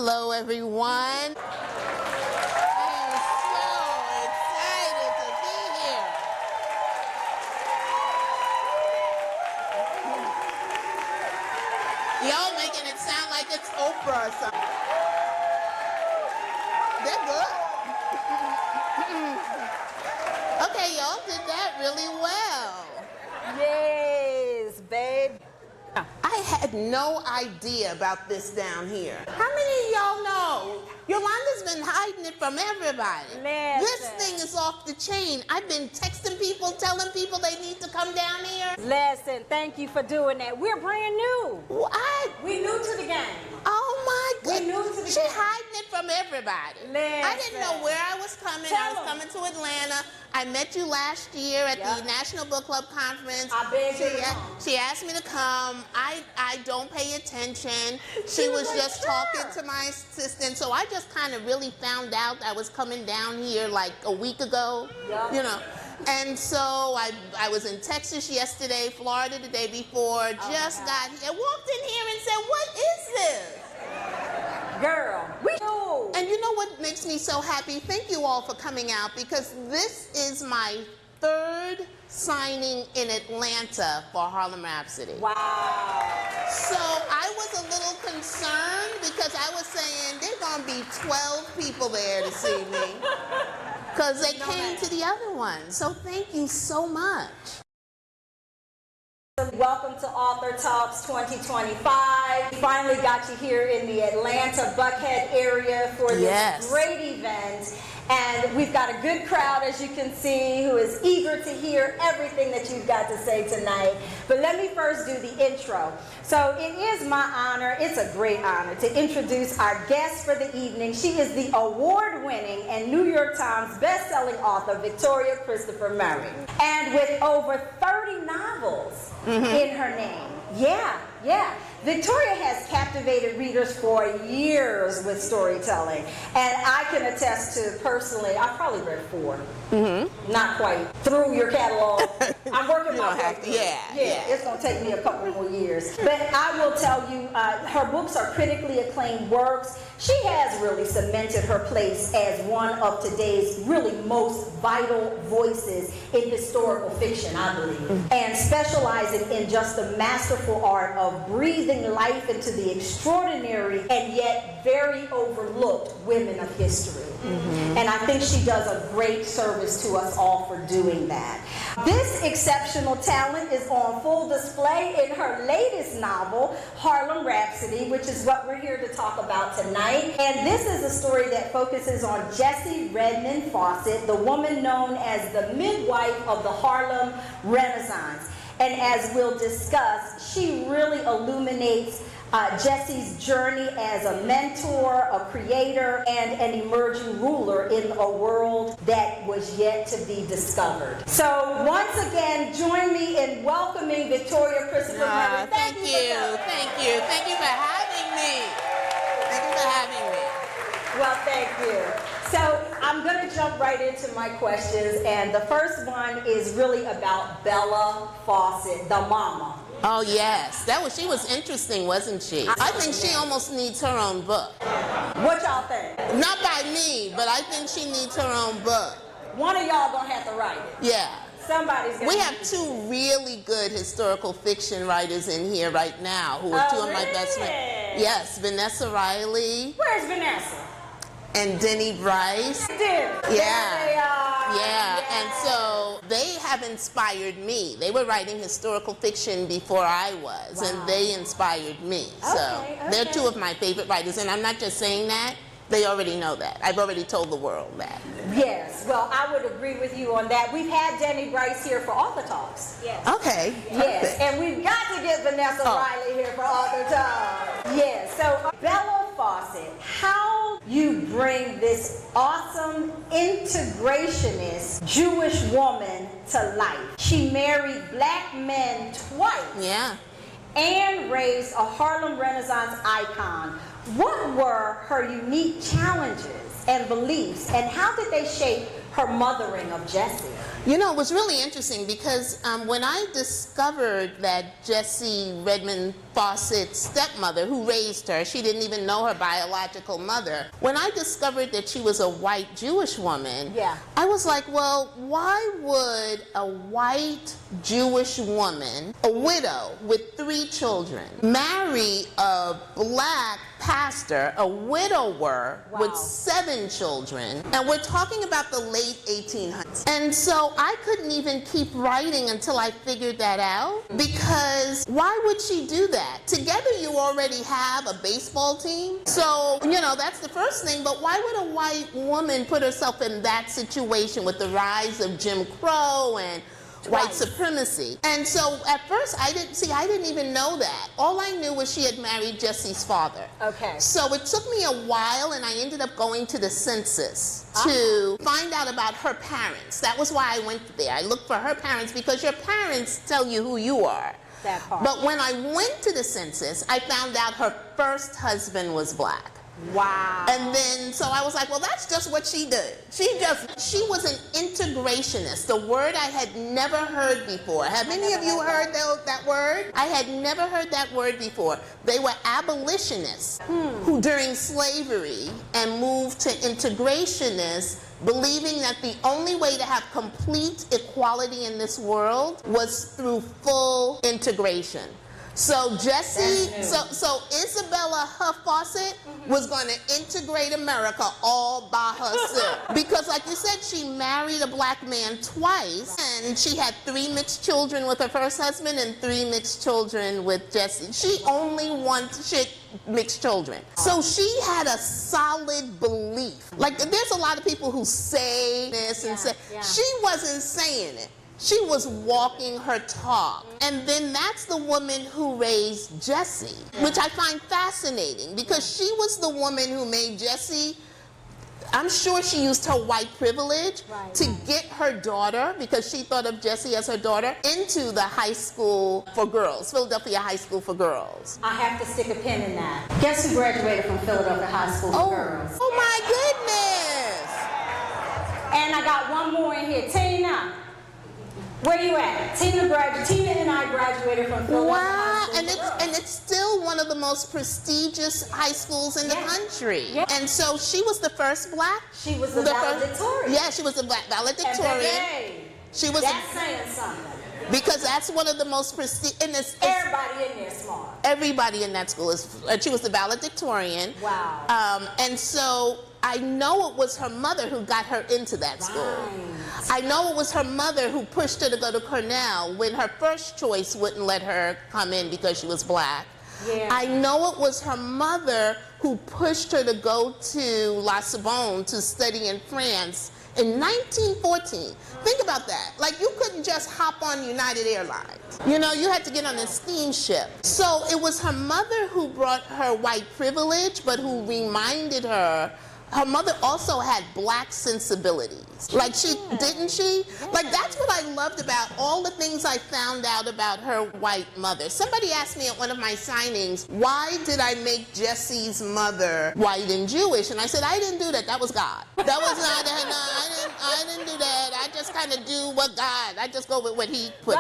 Hello, everyone. I am so excited to be here. Y'all making it sound like it's Oprah or something. They're good. Okay, y'all did that really well. Yes, babe. I had no idea about this down here. How many of y'all know? Yolanda's been hiding it from everybody. Listen. This thing is off the chain. I've been texting people, telling people they need to come down here. Listen, thank you for doing that. We're brand new. What? We new to the game. Oh my We goodness. new to the She game. hiding it from everybody. I didn't know where I was coming. I was coming to Atlanta. I met you last year at the National Book Club Conference. I begged you to come. She asked me to come. I don't pay attention. She was just talking to my assistant. So I just kind of really found out I was coming down here like a week ago. You know. And so I was in Texas yesterday, Florida the day before, just got here, walked in here and said, what is this? Girl, we know. And you know what makes me so happy? Thank you all for coming out, because this is my third signing in Atlanta for Harlem Rhapsody. Wow. So I was a little concerned because I was saying there's going to be 12 people there to see me because they came to the other one. So thank you so much. Welcome to Author Talks 2025. We finally got you here in the Atlanta Buckhead area for this great event. And we've got a good crowd, as you can see, who is eager to hear everything that you've got to say tonight. But let me first do the intro. So it is my honor, it's a great honor, to introduce our guest for the evening. She is the award-winning and New York Times best-selling author, Victoria Christopher Murray. And with over 30 novels in her name. Yeah. Victoria has captivated readers for years with storytelling. And I can attest to, personally, I've probably read 4. Not quite through your catalog. I'm working my way through. It's going to take me a couple more years. But I will tell you, her books are critically acclaimed works. She has really cemented her place as one of today's really most vital voices in historical fiction, I believe. And specializing in just the masterful art of breathing life into the extraordinary and yet very overlooked women of history. And I think she does a great service to us all for doing that. This exceptional talent is on full display in her latest novel, Harlem Rhapsody, which is what we're here to talk about tonight. And this is a story that focuses on Jessie Redmon Fauset, the woman known as the midwife of the Harlem Renaissance. And as we'll discuss, she really illuminates Jessie's journey as a mentor, a creator, and an emerging ruler in a world that was yet to be discovered. So once again, join me in welcoming Victoria Christopher Murray. Thank you for having me. Thank you for having me. Well, thank you. So I'm going to jump right into my questions, and the first one is really about Bella Fauset, the mama. Oh yes, she was interesting, wasn't she? I think she almost needs her own book. What y'all think? Not by me, but I think she needs her own book. One of y'all gonna have to write it. Yeah. Somebody's gonna. We have 2 really good historical fiction writers in here right now who are 2 of my best friends. Yes, Vanessa Riley. Where's Vanessa? And Denny Bryce. There they are. And so they have inspired me. They were writing historical fiction before I was, and they inspired me. So they're 2 of my favorite writers, and I'm not just saying that. They already know that. I've already told the world that. Yes, well, I would agree with you on that. We've had Denny Bryce here for Author Talks. Yes. Okay. Yes, and we've got to get Vanessa Riley here for Author Talks. Yes, so Bella Fauset, how you bring this awesome integrationist Jewish woman to life. She married black men twice. Yeah. And raised a Harlem Renaissance icon. What were her unique challenges and beliefs, and how did they shape her mothering of Jessie? You know, it was really interesting because when I discovered that Jessie Redmon Fauset's stepmother who raised her. She didn't even know her biological mother. When I discovered that she was a white Jewish woman, I was like, well, why would a white Jewish woman, a widow with 3 children, marry a black pastor, a widower with 7 children? And we're talking about the late 1800s. And so I couldn't even keep writing until I figured that out, because why would she do that? Together you already have a baseball team. So, you know, that's the first thing, but why would a white woman put herself in that situation with the rise of Jim Crow and white supremacy? And so at first I didn't even know that. All I knew was she had married Jesse's father. Okay. So it took me a while, and I ended up going to the census to find out about her parents. That was why I went there. I looked for her parents, because your parents tell you who you are. That part. But when I went to the census, I found out her first husband was black. Wow. And then, so I was like, well, that's just what she did. She was an integrationist, the word I had never heard before. Have any of you heard that word? I had never heard that word before. They were abolitionists who during slavery and moved to integrationists, believing that the only way to have complete equality in this world was through full integration. So Jessie, so Isabella Fauset was going to integrate America all by herself. Because like you said, she married a black man twice, and she had 3 mixed children with her first husband and 3 mixed children with Jessie. She only wanted mixed children. So she had a solid belief. Like, there's a lot of people who say this and say, she wasn't saying it. She was walking her talk. And then that's the woman who raised Jessie, which I find fascinating, because she was the woman who made Jessie, I'm sure she used her white privilege to get her daughter, because she thought of Jessie as her daughter, into the high school for girls, Philadelphia High School for Girls. I have to stick a pin in that. Guess who graduated from Philadelphia High School for Girls? Oh my goodness! And I got one more in here. Tina. Where you at? Tina and I graduated from Philadelphia High School. And it's still one of the most prestigious high schools in the country. And so she was the first black. She was the valedictorian. Yeah, she was the black valedictorian. She was. That's saying something. Because that's one of the most prestigious. Everybody in there smart. Everybody in that school is. She was the valedictorian. Wow. And so I know it was her mother who got her into that school. I know it was her mother who pushed her to go to Cornell when her first choice wouldn't let her come in because she was black. I know it was her mother who pushed her to go to La Sorbonne to study in France in 1914. Think about that. Like, you couldn't just hop on United Airlines. You know, you had to get on a steamship. So it was her mother who brought her white privilege, but who reminded her. Her mother also had black sensibilities. Like, didn't she? Like, that's what I loved about all the things I found out about her white mother. Somebody asked me at one of my signings, why did I make Jessie's mother white and Jewish? And I said, I didn't do that. That was God. That was not, no, I didn't do that. I just kind of do what God, I just go with what he put.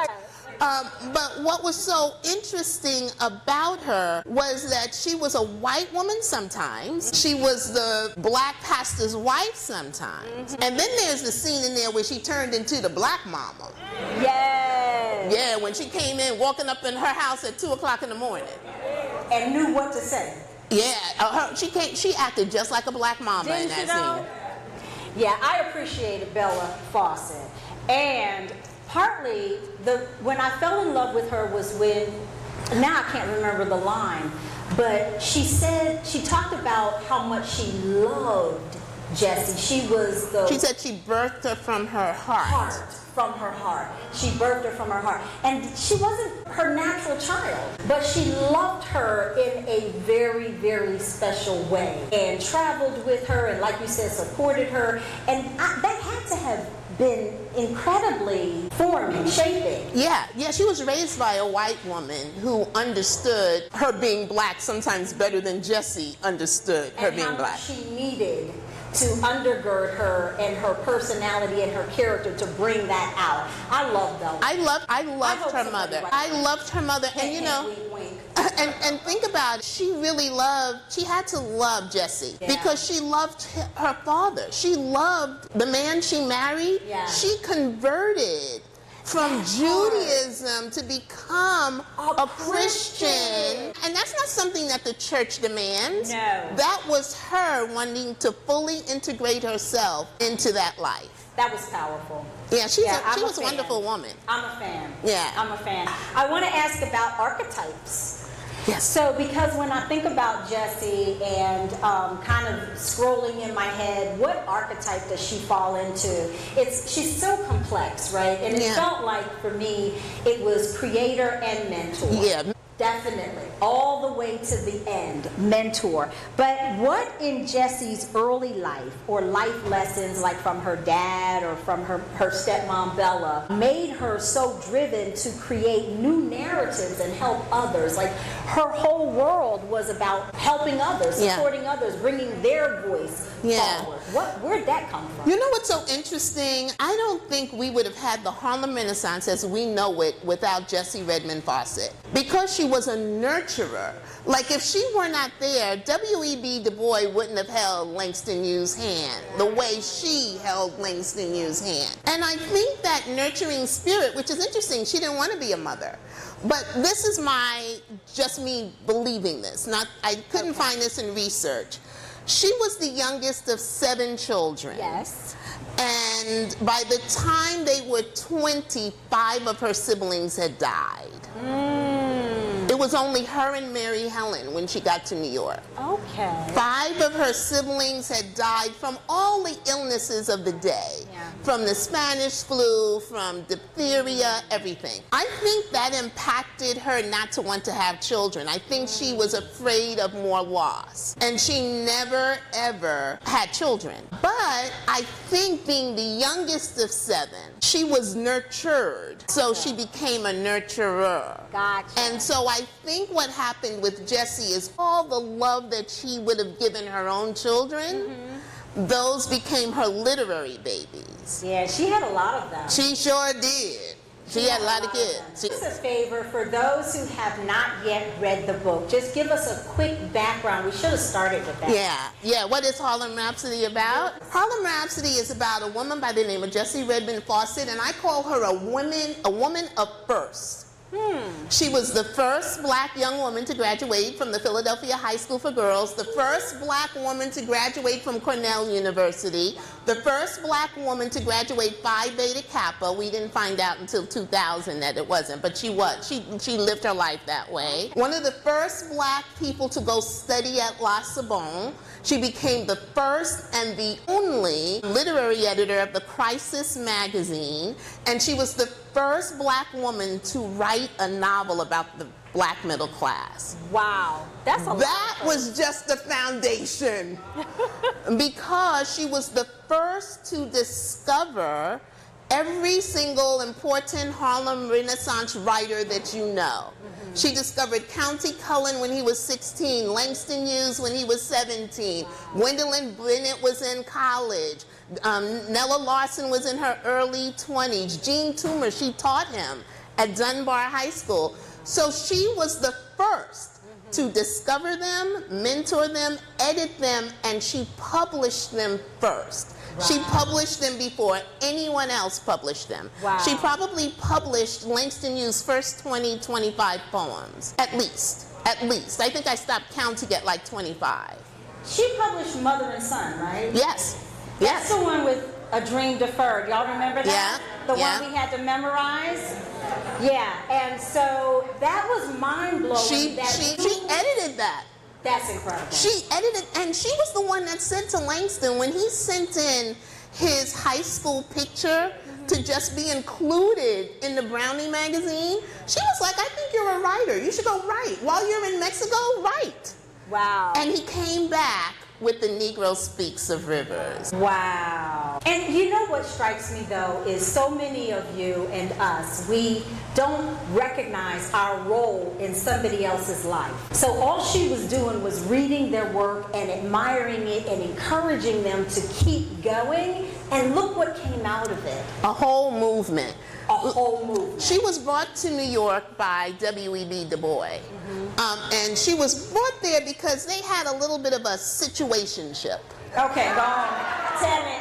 But what was so interesting about her was that she was a white woman sometimes. She was the black pastor's wife sometimes. And then there's the scene in there where she turned into the black mama. Yes. Yeah, when she came in, walking up in her house at 2 o'clock in the morning. And knew what to say. Yeah, she acted just like a black mama in that scene. Yeah, I appreciated Bella Fauset. And partly, when I fell in love with her was when, now I can't remember the line, but she talked about how much she loved Jessie. She said she birthed her from her heart. From her heart. She birthed her from her heart. And she wasn't her natural child, but she loved her in a very, very special way. And traveled with her, and like you said, supported her. And that had to have been incredibly forming, shaping. Yeah, she was raised by a white woman who understood her being black sometimes better than Jessie understood her being black. And how she needed to undergird her and her personality and her character to bring that out. I loved those. I loved her mother. I loved her mother, and you know. And think about it, she had to love Jessie because she loved her father. She loved the man she married. Yeah. She converted from Judaism to become a Christian. And that's not something that the church demands. No. That was her wanting to fully integrate herself into that life. That was powerful. Yeah, she was a fan. wonderful woman. I'm a fan. Yeah. I'm a fan. I want to ask about archetypes. Yes. So, because when I think about Jessie and kind of scrolling in my head, what archetype does she fall into? She's so complex, right? And it felt like, for me, it was creator and mentor. Yeah. Definitely. All the way to the end, mentor. But what in Jessie's early life, or life lessons like from her dad or from her stepmom Bella, made her so driven to create new narratives and help others? Like, her whole world was about helping others, supporting others, bringing their voice forward. Where'd that come from? You know what's so interesting? I don't think we would have had the Harlem Renaissance as we know it without Jessie Redmon Fauset, because she was a nurturer. Like, if she were not there, W.E.B. Du Bois wouldn't have held Langston Hughes' hand the way she held Langston Hughes' hand. And I think that nurturing spirit, which is interesting, she didn't want to be a mother. But this is just me believing this. I couldn't find this in research. She was the youngest of 7 children. Yes. And by the time they were 20, 5 of her siblings had died. It was only her and Mary Helen when she got to New York. Okay. 5 of her siblings had died from all the illnesses of the day. From the Spanish flu, from diphtheria, everything. I think that impacted her not to want to have children. I think she was afraid of more loss. And she never, ever had children. But I think being the youngest of 7, she was nurtured. So she became a nurturer. Gotcha. And so I think what happened with Jessie is all the love that she would have given her own children, those became her literary babies. Yeah, she had a lot of them. She sure did. She had a lot of kids. Just a favor for those who have not yet read the book, just give us a quick background. We should have started with that. Yeah. What is Harlem Rhapsody about? Harlem Rhapsody is about a woman by the name of Jessie Redmon Fauset, and I call her a woman of first. She was the first black young woman to graduate from the Philadelphia High School for Girls, the first black woman to graduate from Cornell University, the first black woman to graduate Phi Beta Kappa. We didn't find out until 2000 that it wasn't, but she was. She lived her life that way. One of the first black people to go study at La Sorbonne. She became the first and the only literary editor of the Crisis magazine, and she was the first black woman to write a novel about the black middle class. Wow, that's a lot. That was just the foundation, because she was the first to discover every single important Harlem Renaissance writer that you know. She discovered County Cullen when he was 16, Langston Hughes when he was 17, Gwendolyn Bennett was in college, Nella Larson was in her early 20s, Jean Toomer, she taught him at Dunbar High School. So she was the first to discover them, mentor them, edit them, and she published them first. Wow. She published them before anyone else published them. Wow. She probably published Langston Hughes' first 20, 25 poems, at least. At least. I think I stopped counting at like 25. She published Mother and Son, right? Yes. That's the one with A Dream Deferred. Y'all remember that? Yeah. The one we had to memorize? Yeah, and so that was mind-blowing. She edited that. That's incredible. She edited, and she was the one that said to Langston, when he sent in his high school picture to just be included in the Brownie magazine, she was like, I think you're a writer. You should go write. While you're in Mexico, write. Wow. And he came back with The Negro Speaks of Rivers. Wow. And you know what strikes me, though, is so many of you and us, we don't recognize our role in somebody else's life. So all she was doing was reading their work and admiring it and encouraging them to keep going, and look what came out of it. A whole movement. A whole movement. She was brought to New York by W.E.B. Du Bois. And she was brought there because they had a little bit of a situationship. Okay, go on. Tell me.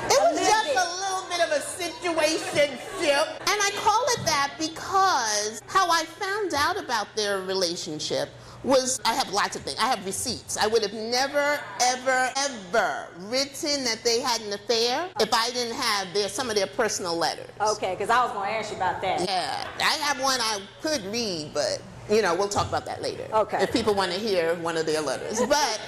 It was just a little bit of a situationship. And I call it that because how I found out about their relationship was, I have lots of things. I have receipts. I would have never, ever, ever written that they had an affair if I didn't have some of their personal letters. Okay, because I was going to ask you about that. Yeah, I have one I could read, but, you know, we'll talk about that later. Okay. If people want to hear one of their letters. But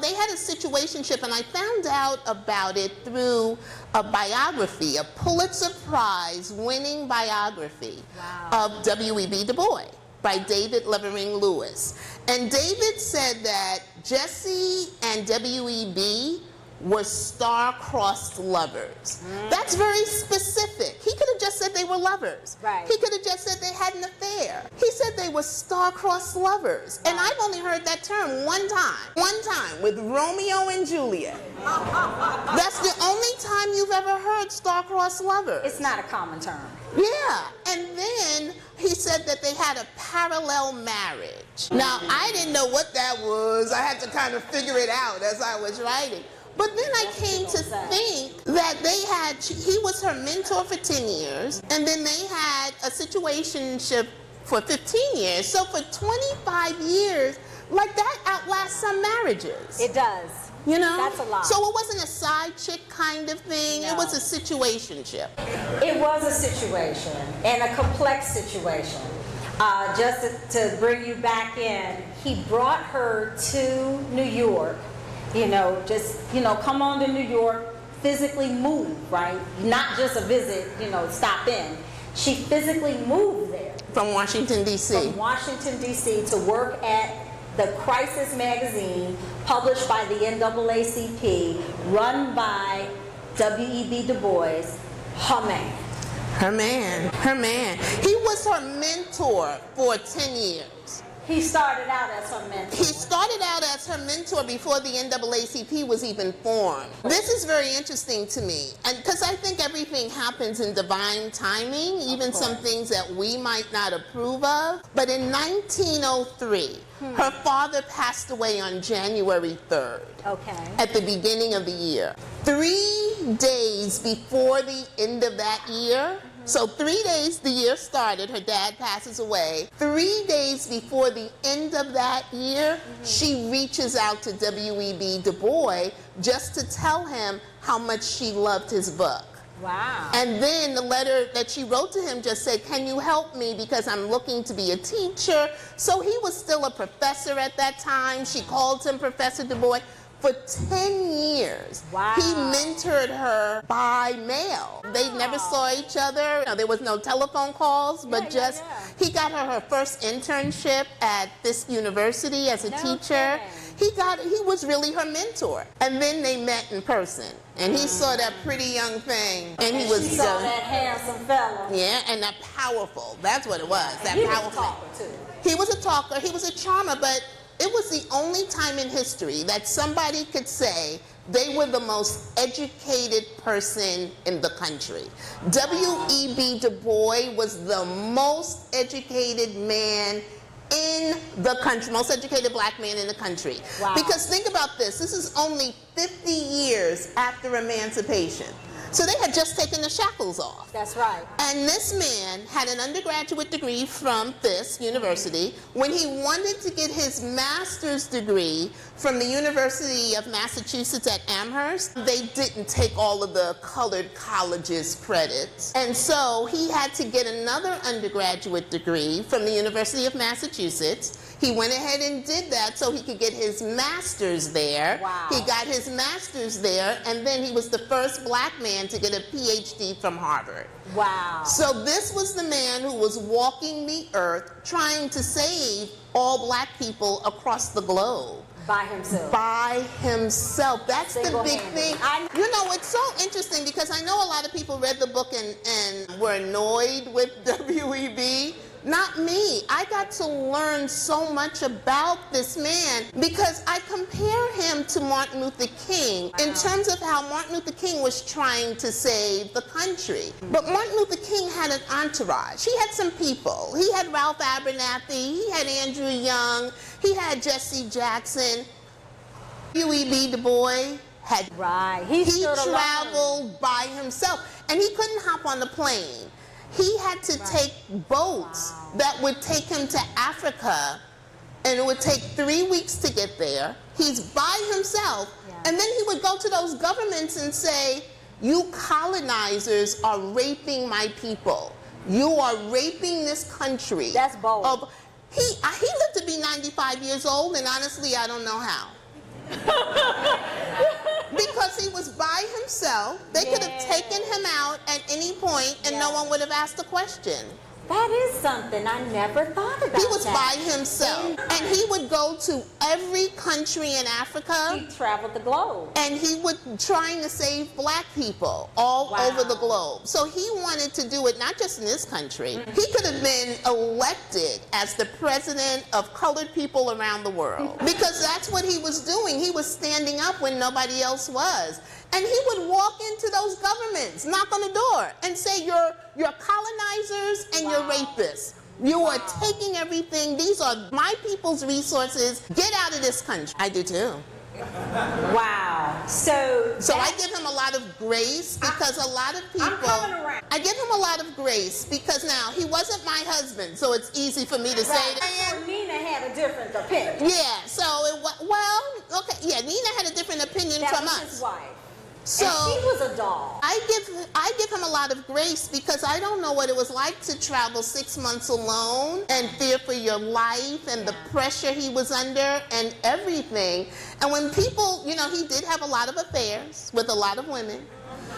they had a situationship, and I found out about it through a biography, a Pulitzer Prize winning biography of W.E.B. Du Bois by David Levering Lewis. And David said that Jessie and W.E.B. were star-crossed lovers. That's very specific. He could have just said they were lovers. Right. He could have just said they had an affair. He said they were star-crossed lovers. And I've only heard that term one time with Romeo and Juliet. That's the only time you've ever heard star-crossed lovers. It's not a common term. Yeah, and then he said that they had a parallel marriage. Now, I didn't know what that was. I had to kind of figure it out as I was writing. But then I came to think that he was her mentor for 10 years, and then they had a situationship for 15 years. So for 25 years, like that outlasts some marriages. It does. You know? That's a lot. So it wasn't a side chick kind of thing. No. It was a situationship. It was a situation, and a complex situation. Just to bring you back in, he brought her to New York, come on to New York, physically move, right? Not just a visit, stop in. She physically moved there. From Washington, D.C. From Washington, D.C. to work at the Crisis magazine, published by the NAACP, run by W.E.B. Du Bois, her man. Her man. He was her mentor for 10 years. He started out as her mentor. He started out as her mentor before the NAACP was even formed. This is very interesting to me, and because I think everything happens in divine timing, even some things that we might not approve of. But in 1903, her father passed away on January 3rd. Okay. At the beginning of the year. 3 days before the end of that year, so 3 days the year started, her dad passes away. 3 days before the end of that year, she reaches out to W.E.B. Du Bois just to tell him how much she loved his book. Wow. And then the letter that she wrote to him just said, "Can you help me because I'm looking to be a teacher?" So he was still a professor at that time. She called him Professor Du Bois. For 10 years, wow. He mentored her by mail. Wow. They never saw each other. There was no telephone calls, but he got her first internship at this university as a teacher. Kidding. He was really her mentor. And then they met in person. And he saw that pretty young thing. And he was she saw that handsome fella. Yeah, and that powerful. That's what it was. That he powerful. was a talker too. He was a talker. He was a charmer, but it was the only time in history that somebody could say they were the most educated person in the country. W.E.B. Du Bois was the most educated man in the country, most educated black man in the country. Wow. Because think about this, this is only 50 years after emancipation. So they had just taken the shackles off. That's right. And this man had an undergraduate degree from this university. When he wanted to get his master's degree from the University of Massachusetts at Amherst, they didn't take all of the colored colleges' credits. And so he had to get another undergraduate degree from the University of Massachusetts. He went ahead and did that so he could get his master's there. Wow. He got his master's there, and then he was the first black man to get a PhD from Harvard. Wow. So this was the man who was walking the earth trying to save all black people across the globe. By himself. By himself. That's the big thing. You know, it's so interesting because I know a lot of people read the book and were annoyed with W.E.B. not me. I got to learn so much about this man because I compare him to Martin Luther King in terms of how Martin Luther King was trying to save the country. But Martin Luther King had an entourage. He had some people. He had Ralph Abernathy, he had Andrew Young, he had Jesse Jackson. W.E.B. Du Bois had, he traveled by himself, and he couldn't hop on the plane. He had to take boats that would take him to Africa, and it would take 3 weeks to get there. He's by himself, and then he would go to those governments and say, you colonizers are raping my people. You are raping this country. That's bold. He lived to be 95 years old, and honestly, I don't know how. Because he was by himself. They could have taken him out at any point and no one would have asked a question. That is something I never thought about. He was by himself. And he would go to every country in Africa. He traveled the globe. And he was trying to save black people all over the globe. So he wanted to do it not just in this country. He could have been elected as the president of colored people around the world. Because that's what he was doing. He was standing up when nobody else was. And he would walk into those governments, knock on the door, and say, you're colonizers and you're rapists. You are taking everything. These are my people's resources. Get out of this country. I do too. Wow. So I give him a lot of grace because a lot of people, I give him a lot of grace because now he wasn't my husband, so it's easy for me to say that. Nina had a different opinion. Yeah, so Nina had a different opinion from us. His wife. So and she was a doll. I give him a lot of grace because I don't know what it was like to travel 6 months alone and fear for your life and the pressure he was under and everything. And when people, he did have a lot of affairs with a lot of women.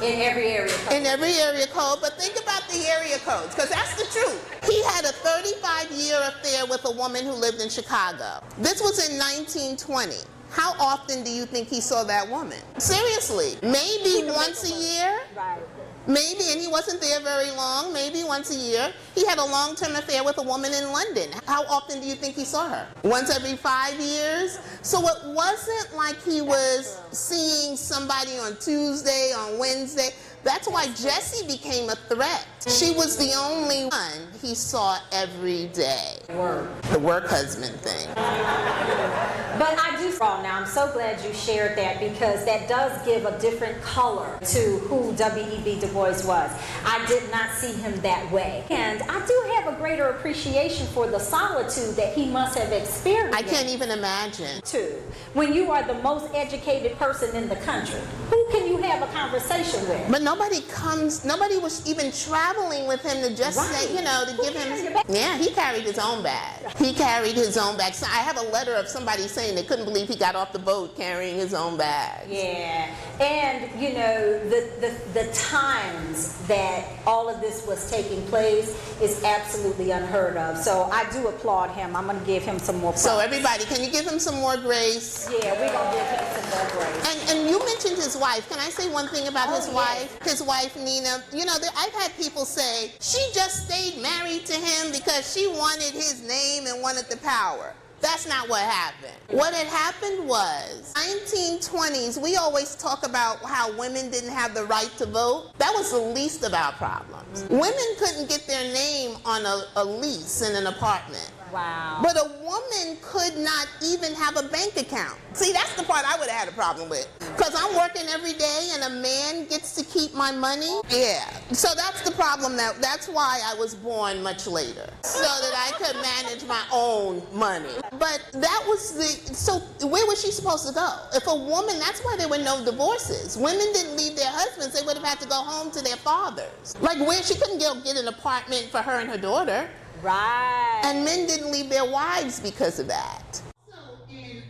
In every area code. In every area code. But think about the area codes, because that's the truth. He had a 35-year affair with a woman who lived in Chicago. This was in 1920. How often do you think he saw that woman? Seriously, maybe once a year? Right. Maybe, and he wasn't there very long, maybe once a year. He had a long-term affair with a woman in London. How often do you think he saw her? Once every 5 years? So it wasn't like he was seeing somebody on Tuesday, on Wednesday. That's why Jessie became a threat. She was the only one he saw every day. The work husband thing. But I do, now I'm so glad you shared that because that does give a different color to who W.E.B. Du Bois was. I did not see him that way. And I do have a greater appreciation for the solitude that he must have experienced. I can't even imagine. Too. When you are the most educated person in the country, who can you have a conversation with? But nobody was even traveling with him to just say, to give him. Yeah, he carried his own bag. He carried his own bag. So I have a letter of somebody saying they couldn't believe he got off the boat carrying his own bag. Yeah, and the times that all of this was taking place is absolutely unheard of. So I do applaud him. I'm going to give him some more props. So everybody, can you give him some more grace? Yeah, we're going to give him some more grace. And you mentioned his wife. Can I say one thing about his wife? His wife, Nina. I've had people say she just stayed married to him because she wanted his name and wanted the power. That's not what happened. What had happened was, 1920s, we always talk about how women didn't have the right to vote. That was the least of our problems. Women couldn't get their name on a lease in an apartment. Wow. But a woman could not even have a bank account. See, that's the part I would have had a problem with. Because I'm working every day and a man gets to keep my money. Yeah. So that's the problem. That's why I was born much later. So that I could manage my own money. But that was so where was she supposed to go? If a woman, that's why there were no divorces. Women didn't leave their husbands. They would have had to go home to their fathers. Like where she couldn't get an apartment for her and her daughter. Right. And men didn't leave their wives because of that. So in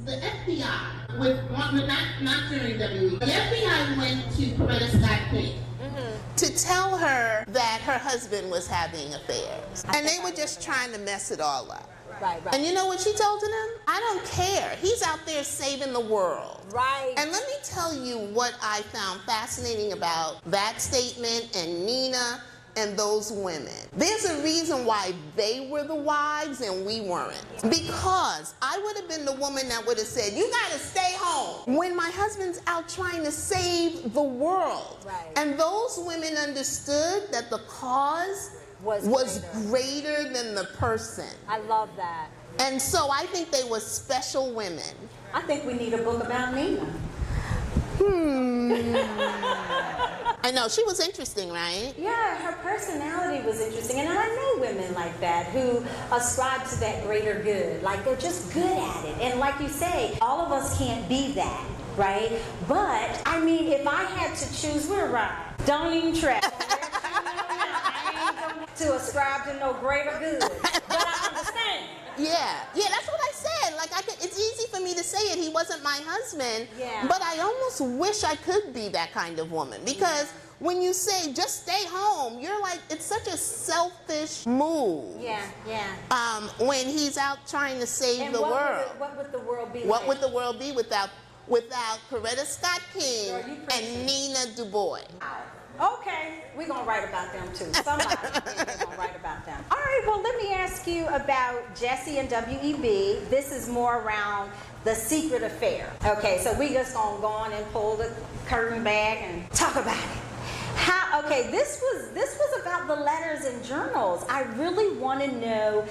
the FBI, not during WE, the FBI went to Coretta Scott King to tell her that her husband was having affairs. And they were just trying to mess it all up. Right. And you know what she told them? I don't care. He's out there saving the world. Right. And let me tell you what I found fascinating about that statement and Nina and those women. There's a reason why they were the wives and we weren't. Because I would have been the woman that would have said, you gotta stay home when my husband's out trying to save the world. Right. And those women understood that the cause was greater than the person. I love that. And so I think they were special women. I think we need a book about Nina. I know, she was interesting, right? Yeah, her personality was interesting. And I know women like that who ascribe to that greater good. Like, they're just good at it. And like you say, all of us can't be that, right? But, I mean, if I had to choose, we're right. Don't even try. I ain't going to ascribe to no greater good. But I understand. Yeah, that's what I said. Like, it's easy for me to say it. He wasn't my husband. Yeah. But I almost wish I could be that kind of woman. Because when you say, just stay home, you're like, it's such a selfish move. Yeah. When he's out trying to save the world. What would the world be like? What would the world be without Coretta Scott King and Nina Du Bois? Okay, we're going to write about them too. Somebody is going to write about them. All right, well, let me ask you about Jessie and W.E.B. This is more around the secret affair. Okay, so we just going to go on and pull the curtain back and talk about it. Okay, this was about the letters and journals. I really want to know,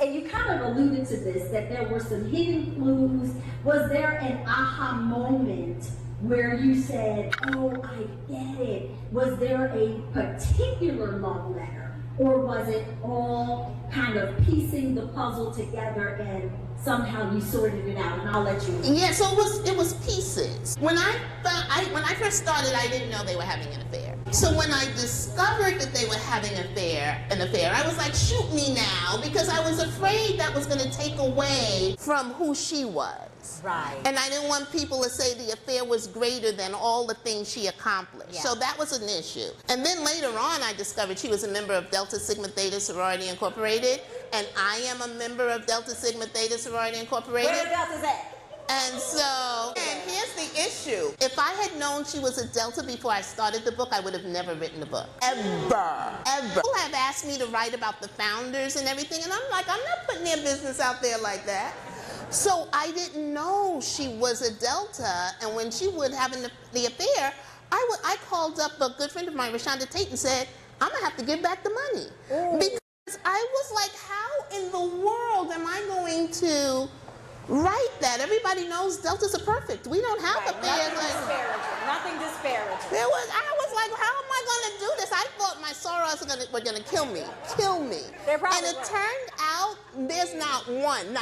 and you kind of alluded to this, that there were some hidden clues. Was there an aha moment where you said, oh, I get it? Was there a particular love letter? Or was it all kind of piecing the puzzle together and somehow you sorted it out? And I'll let you. Yeah, so it was pieces. When I first started, I didn't know they were having an affair. So when I discovered that they were having an affair, I was like, shoot me now, because I was afraid that was going to take away from who she was. Right. And I didn't want people to say the affair was greater than all the things she accomplished. Yeah. So that was an issue. And then later on, I discovered she was a member of Delta Sigma Theta Sorority Incorporated, and I am a member of Delta Sigma Theta Sorority Incorporated. Where Delta's at? And here's the issue. If I had known she was a Delta before I started the book, I would have never written the book. Ever. People have asked me to write about the founders and everything, and I'm like, I'm not putting their business out there like that. So I didn't know she was a Delta, and when she would have the affair, I called up a good friend of mine, Rashonda Tate, and said, I'm going to have to give back the money. Ooh. Because I was like, how in the world am I going to write that? Everybody knows Deltas are perfect. We don't have affairs. Nothing disparaging. I was like, how am I going to do this? I thought my sorors were going to kill me. And it turned out there's not one.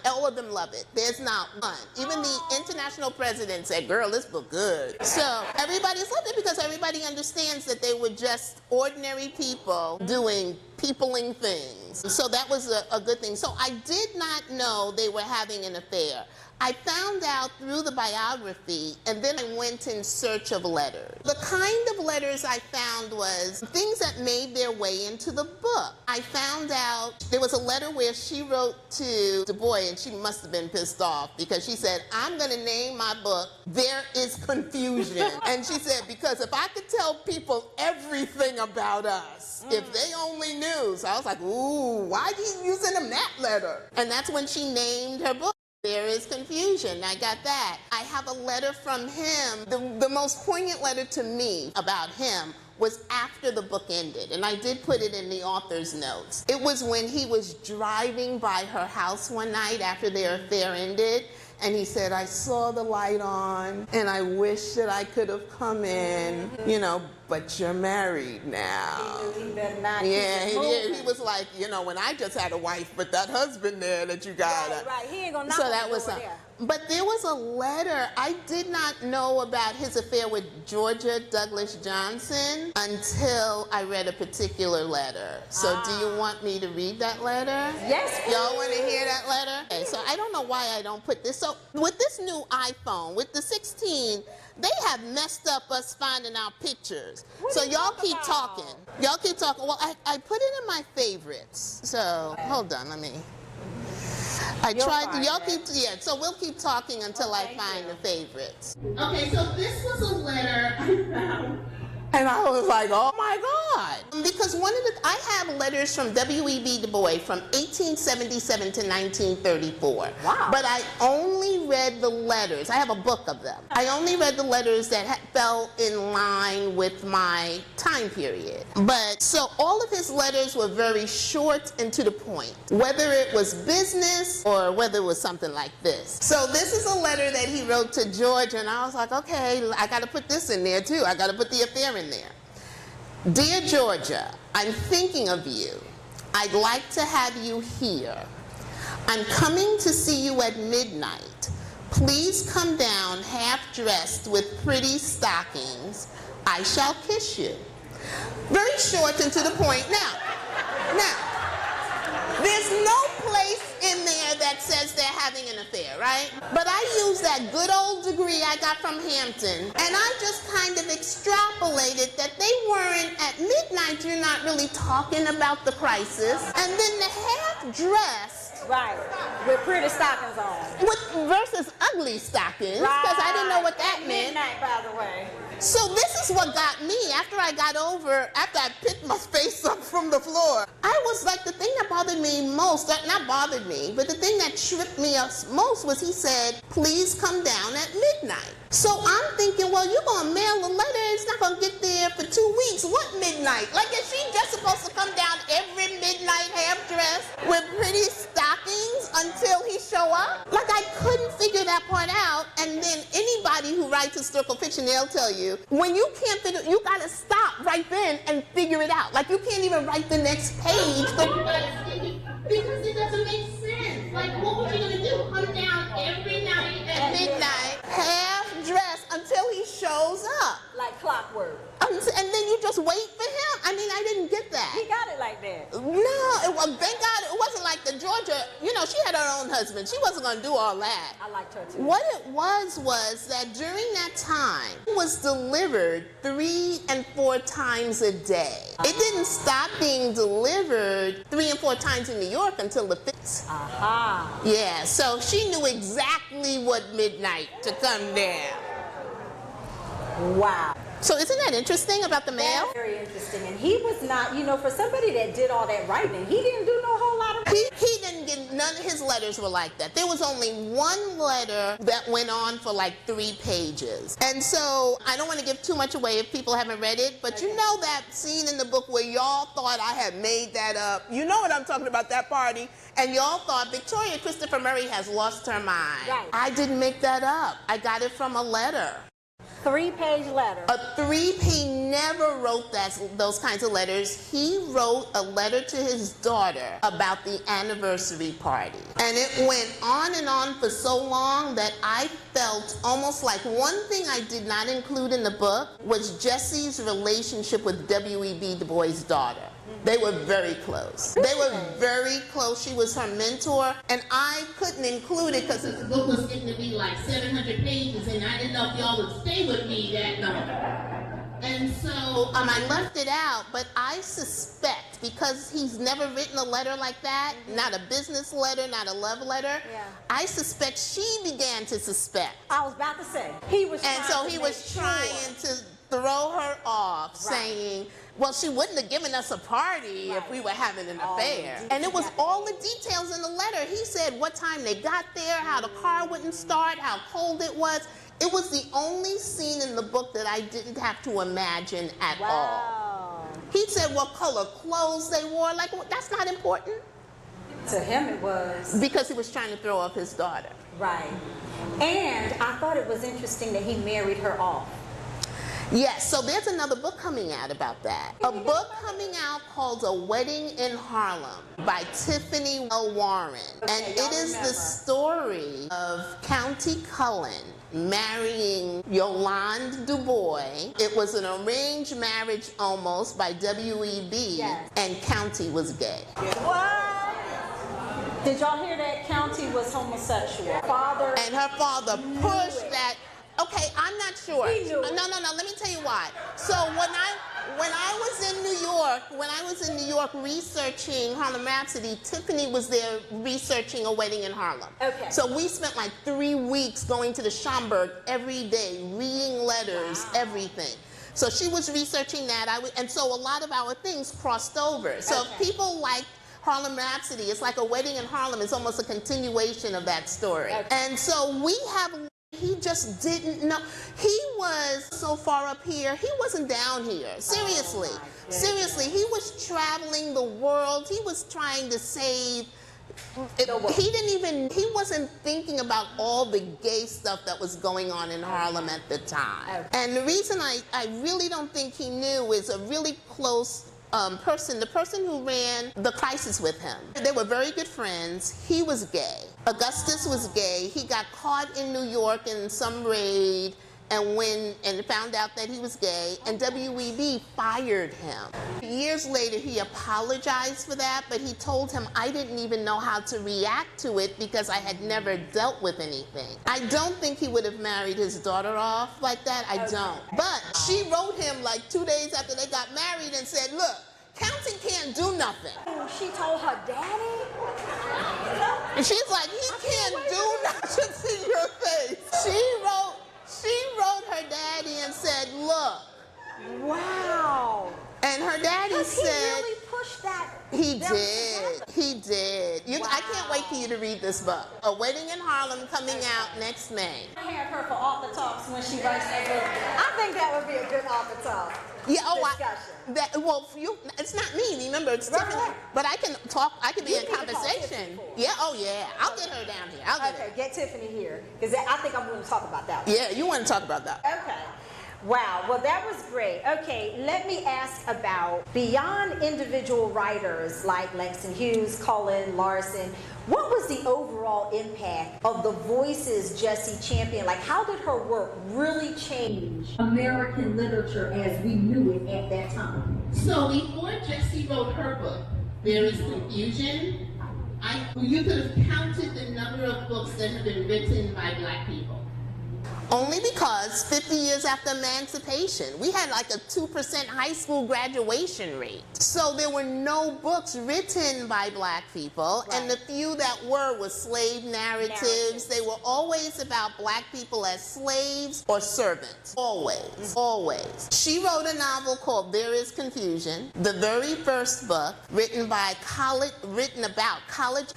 All of them love it. There's not one. Even the international president said, girl, this book good. So everybody's loved it because everybody understands that they were just ordinary people doing peopling things. So that was a good thing. So I did not know they were having an affair. I found out through the biography, and then I went in search of letters. The kind of letters I found was things that made their way into the book. I found out there was a letter where she wrote to Du Bois, and she must have been pissed off because she said, I'm going to name my book, There Is Confusion. And she said, because if I could tell people everything about us, if they only knew. So I was like, ooh, why are you using them that letter? And that's when she named her book. There is confusion. I got that. I have a letter from him. The most poignant letter to me about him was after the book ended, and I did put it in the author's notes. It was when he was driving by her house one night after their affair ended, and he said, I saw the light on, and I wish that I could have come in, but you're married now. He better not. Yeah, he was like, when I just had a wife, but that husband there that you got. Right. He ain't gonna knock so that was over there. But there was a letter. I did not know about his affair with Georgia Douglas Johnson until I read a particular letter. So do you want me to read that letter? Yes, please. Y'all want to hear that letter? Okay, so I don't know why I don't put this. So with this new iPhone, with the 16, they have messed up us finding our pictures. So y'all keep talking. Y'all keep talking. Well, I put it in my favorites. So hold on, let me. So we'll keep talking until I find the favorites. Okay, so this was a letter I found. And I was like, oh my my God. Because I have letters from W.E.B. Du Bois from 1877 to 1934. Wow. But I only read the letters. I have a book of them. I only read the letters that fell in line with my time period. But so all of his letters were very short and to the point, whether it was business or whether it was something like this. So this is a letter that he wrote to Georgia, and I was like, okay, I got to put this in there too. I got to put the affair in there. Dear Georgia, I'm thinking of you. I'd like to have you here. I'm coming to see you at midnight. Please come down half-dressed with pretty stockings. I shall kiss you. Very short and to the point. Now, there's no place in there that says they're having an affair, right? But I use that good old degree I got from Hampton, and I just kind of extrapolated that they weren't, at midnight, you're not really talking about the crisis. And then the half-dressed, Right, with pretty stockings on. versus ugly stockings, because I didn't know what that meant. Midnight, by the way. So this is what got me, after I picked my face up from the floor. I was like, the thing that bothered me most, not bothered me, but the thing that tripped me up most was he said, please come down at midnight. So I'm thinking, well, you're going to mail a letter, it's not going to get there for 2 weeks. What midnight? Like, is she just supposed to come down every midnight half-dressed with pretty stockings until he show up? Like, I couldn't figure that part out. And then anybody who writes historical fiction, they'll tell you, when you can't figure, you got to stop right then and figure it out. Like, you can't even write the next page. Because it doesn't make sense. Like, what was you going to do? Come down every night at midnight, half-dressed until he shows up. Like clockwork. And then you just wait for him? I mean, I didn't get that. He got it like that. No, thank God it wasn't like the Georgia, she had her own husband. She wasn't going to do all that. I liked her too. What it was that during that time, it was delivered 3 and 4 times a day. It didn't stop being delivered 3 and 4 times in New York until the 5th. Aha. Yeah, so she knew exactly what midnight to come down. Wow. So isn't that interesting about the mail? That's very interesting. And he was not, for somebody that did all that writing, he didn't do no whole lot of He didn't get, none of his letters were like that. There was only one letter that went on for like 3 pages. And so I don't want to give too much away if people haven't read it, but you know that scene in the book where y'all thought I had made that up. You know what I'm talking about, that party. And y'all thought Victoria Christopher Murray has lost her mind. Right. I didn't make that up. I got it from a letter. 3-page letter. He never wrote those kinds of letters. He wrote a letter to his daughter about the anniversary party. And it went on and on for so long that I felt almost like one thing I did not include in the book was Jessie's relationship with W.E.B. Du Bois' daughter. They were very close. They were very close. She was her mentor, and I couldn't include it because the book was getting to be like 700 pages, and I didn't know if y'all would stay with me that long. And so I left it out, but I suspect, because he's never written a letter like that, not a business letter, not a love letter, I suspect she began to suspect. I was about to say, he was trying to throw her off, saying, well, she wouldn't have given us a party if we were having an affair. And it was all the details in the letter. He said what time they got there, how the car wouldn't start, how cold it was. It was the only scene in the book that I didn't have to imagine at all. He said what color clothes they wore. Like, that's not important. To him it was. Because he was trying to throw off his daughter. Right. And I thought it was interesting that he married her off. Yes, so there's another book coming out about that. A book coming out called A Wedding in Harlem by Tiffany L. Warren. And it is the story of County Cullen marrying Yolande Du Bois. It was an arranged marriage almost by W.E.B. And County was gay. What? Did y'all hear that County was homosexual? And her father pushed that. Okay, I'm not sure. No, let me tell you why. So when I was in New York researching Harlem Rhapsody, Tiffany was there researching A Wedding in Harlem. Okay. So we spent like 3 weeks going to the Schomburg every day, reading letters, everything. So she was researching that, and so a lot of our things crossed over. So if people like Harlem Rhapsody, it's like A Wedding in Harlem. It's almost a continuation of that story. And so we have, he just didn't know. He was so far up here, he wasn't down here. Seriously. Seriously, he was traveling the world. He was trying to save. He wasn't thinking about all the gay stuff that was going on in Harlem at the time. And the reason I really don't think he knew is a really close person, the person who ran the crisis with him. They were very good friends. He was gay. Augustus was gay. He got caught in New York in some raid and found out that he was gay, and WEB fired him. Years later, he apologized for that, but he told him, I didn't even know how to react to it because I had never dealt with anything. I don't think he would have married his daughter off like that. I don't. But she wrote him like 2 days after they got married and said, look, counting can't do nothing. She told her daddy? And she's like, he can't do nothing to your face. She wrote her daddy and said, look. Wow. And her daddy said. He really pushed that. He did. He did. I can't wait for you to read this book. A Wedding in Harlem coming out next May. I have her for author talks when she writes that book. I think that would be a good author talk. Yeah, Discussion. it's not me, remember, it's Tiffany. But I can talk, I can be in conversation. Yeah, I'll get her down here. Get Tiffany here, because I think I'm going to talk about that one. Yeah, you want to talk about that. Okay. Wow, well that was great. Okay, let me ask about, beyond individual writers like Langston Hughes, Cullen, Larson, what was the overall impact of the voices Jessie championed? Like, how did her work really change American literature as we knew it at that time? So before Jessie wrote her book, There Is Confusion, you could have counted the number of books that have been written by Black people. Only because 50 years after emancipation, we had like a 2% high school graduation rate. So there were no books written by Black people, and the few that were slave narratives. They were always about Black people as slaves or servants. Always, always. She wrote a novel called There Is Confusion, the very first book written about college,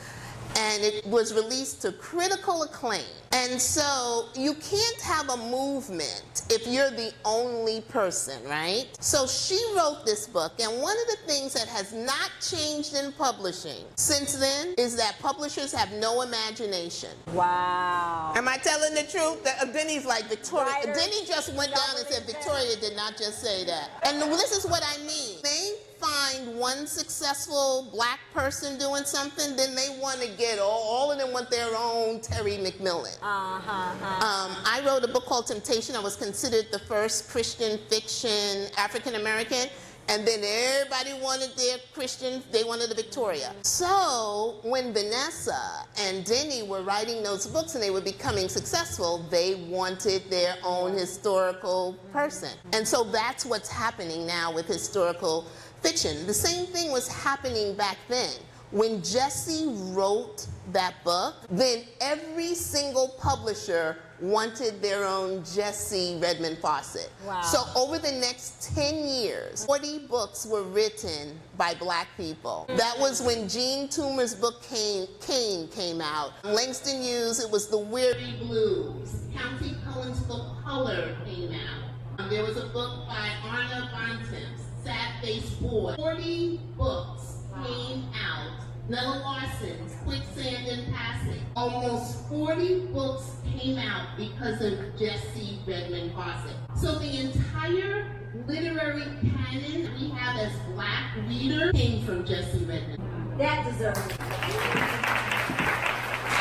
and it was released to critical acclaim. And so you can't have a movement if you're the only person, right? So she wrote this book, and one of the things that has not changed in publishing since then is that publishers have no imagination. Wow. Am I telling the truth? Denny's like, Victoria. Denny just went down and said, Victoria did not just say that. And this is what I mean. They find one successful Black person doing something, then they want to get all of them want their own Terry McMillan. I wrote a book called Temptation. I was considered the first Christian fiction African American, and then everybody wanted their Christian, they wanted a Victoria. So when Vanessa and Denny were writing those books and they were becoming successful, they wanted their own historical person. And so that's what's happening now with historical fiction. The same thing was happening back then. When Jessie wrote that book, then every single publisher wanted their own Jessie Redmon Fauset. Wow. So over the next 10 years, 40 books were written by Black people. That was when Jean Toomer's book Cain came out. Langston Hughes, it was The Weary Blues. County Cullen's book Color came out. There was a book by Arna Bontemps, Sad Faced Boy. 40 books came out. Nella Larson's Quicksand and Passing. Almost 40 books came out because of Jessie Redmon Fauset. So the entire literary canon we have as Black readers came from Jessie Redmon. That deserves it.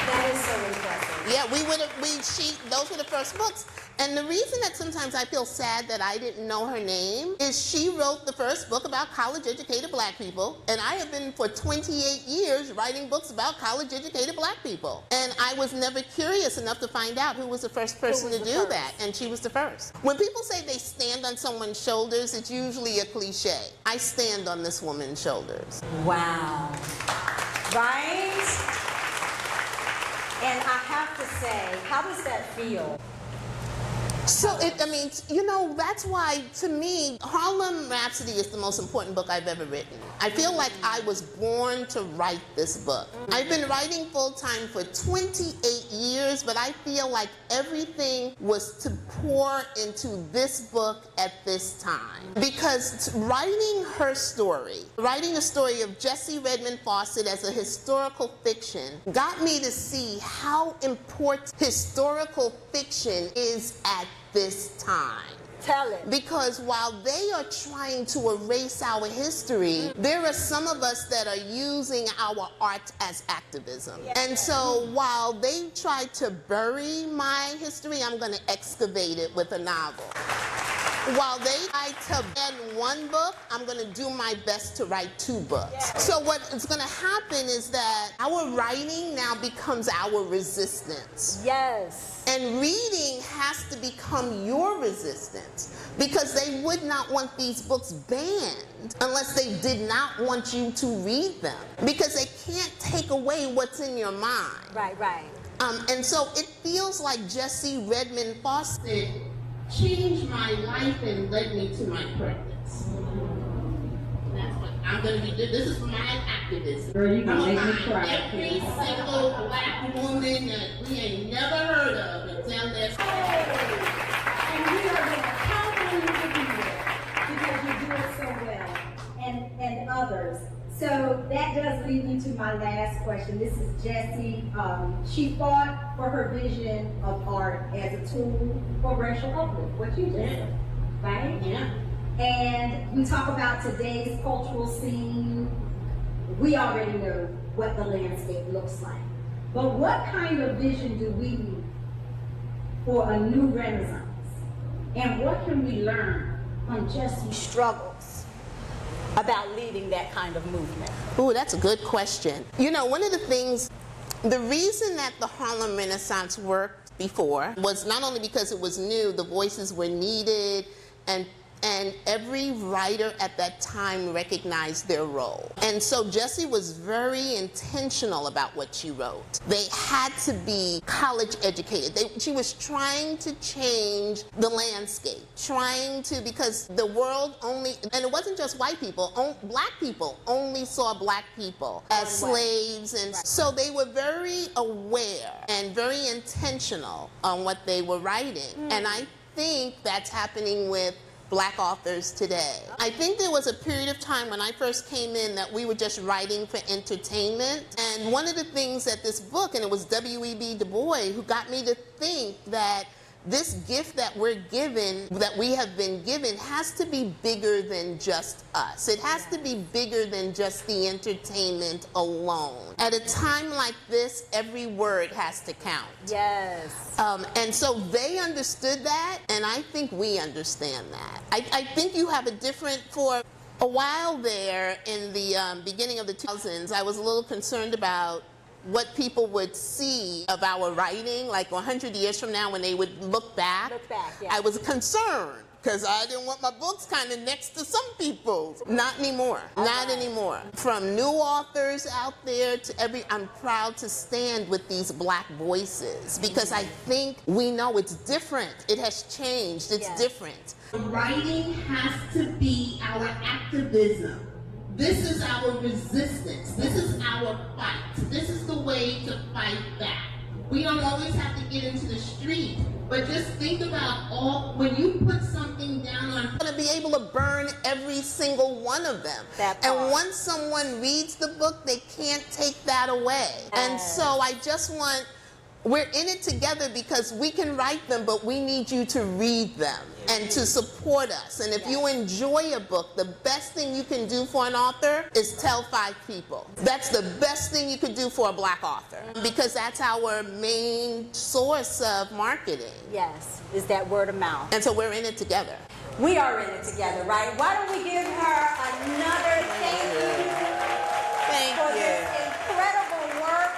That is so impressive. Yeah, those were the first books. And the reason that sometimes I feel sad that I didn't know her name is she wrote the first book about college-educated Black people, and I have been for 28 years writing books about college-educated Black people. And I was never curious enough to find out who was the first person to do that, and she was the first. When people say they stand on someone's shoulders, it's usually a cliche. I stand on this woman's shoulders. Wow. Right? And I have to say, how does that feel? So I mean, you know, that's why, to me, Harlem Rhapsody is the most important book I've ever written. I feel like I was born to write this book. I've been writing full-time for 28 years, but I feel like everything was to pour into this book at this time. Because writing her story, writing the story of Jessie Redmon Fauset as a historical fiction, got me to see how important historical fiction is at this time. Tell it. Because while they are trying to erase our history, there are some of us that are using our art as activism. And so while they try to bury my history, I'm going to excavate it with a novel. While they try to ban one book, I'm going to do my best to write 2 books. So what is going to happen is that our writing now becomes our resistance. Yes. And reading has to become your resistance, because they would not want these books banned unless they did not want you to read them, because they can't take away what's in your mind. Right, right. And so it feels like Jessie Redmon Fauset changed my life and led me to my purpose. That's what I'm going to be doing. This is my activism. Girl, you gonna make me cry. Every single black woman that we ain't never heard of and tell their story. And we are going to count on you to do it because you do it so well, and others. So that does lead me to my last question. This is Jessie. She fought for her vision of art as a tool for racial uplift. What you just said, right? Yeah. And we talk about today's cultural scene. We already know what the landscape looks like. But what kind of vision do we need for a new Renaissance? And what can we learn from Jessie's Struggles about leading that kind of movement. Ooh, that's a good question. You know, one of the things, the reason that the Harlem Renaissance worked before was not only because it was new, the voices were needed, and every writer at that time recognized their role. And so Jessie was very intentional about what she wrote. They had to be college educated. She was trying to change the landscape, because the world only, and it wasn't just white people, black people only saw black people as slaves. And so they were very aware and very intentional on what they were writing. And I think that's happening with Black authors today. I think there was a period of time when I first came in that we were just writing for entertainment. And one of the things that this book, and it was W.E.B. Du Bois who got me to think that this gift that we're given, that we have been given, has to be bigger than just us. It has to be bigger than just the entertainment alone. At a time like this, every word has to count. Yes. And so they understood that, and I think we understand that. I think you have a different, for a while there in the beginning of the 2000s, I was a little concerned about what people would see of our writing, like 100 years from now when they would look back. Yeah. I was concerned because I didn't want my books kind of next to some people's. Not anymore. Not anymore. From new authors out there to I'm proud to stand with these black voices, because I think we know it's different. It has changed. It's different. Writing has to be our activism. This is our resistance. This is our fight. This is the way to fight back. We don't always have to get into the street, but just think about when you put something down on, you're going to be able to burn every single one of them. And once someone reads the book, they can't take that away. And so I just we're in it together because we can write them, but we need you to read them and to support us. And if you enjoy a book, the best thing you can do for an author is tell 5 people. That's the best thing you could do for a black author, because that's our main source of marketing. Yes, is that word of mouth. And so we're in it together. We are in it together, right? Why don't we give her another thank you for this incredible work.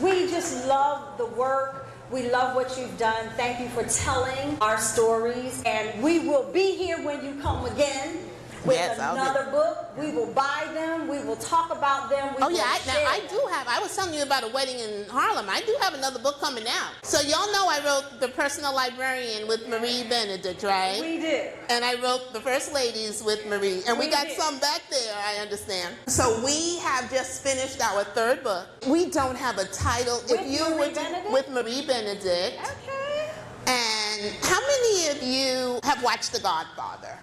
We just love the work. We love what you've done. Thank you for telling our stories. And we will be here when you come again. with Yes, another book. We will buy them. We will talk about them. Oh yeah, I was telling you about a wedding in Harlem. I do have another book coming out. So y'all know I wrote The Personal Librarian with Marie Benedict, right? We did. And I wrote The First Ladies with Marie. And we got some back there, I understand. So we have just finished our third book. We don't have a title. With Marie Benedict. Okay. And how many of you have watched The Godfather?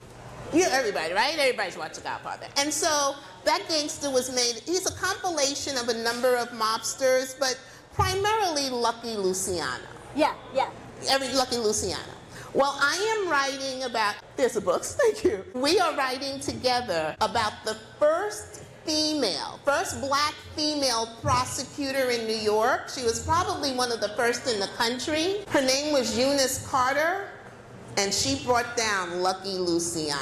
Everybody, right? Everybody's watched The Godfather. And so that gangster was made, he's a compilation of a number of mobsters, but primarily Lucky Luciano. Yeah. Lucky Luciano. Well, I am writing about, there's the books, thank you. We are writing together about the first black female prosecutor in New York. She was probably one of the first in the country. Her name was Eunice Carter, and she brought down Lucky Luciano.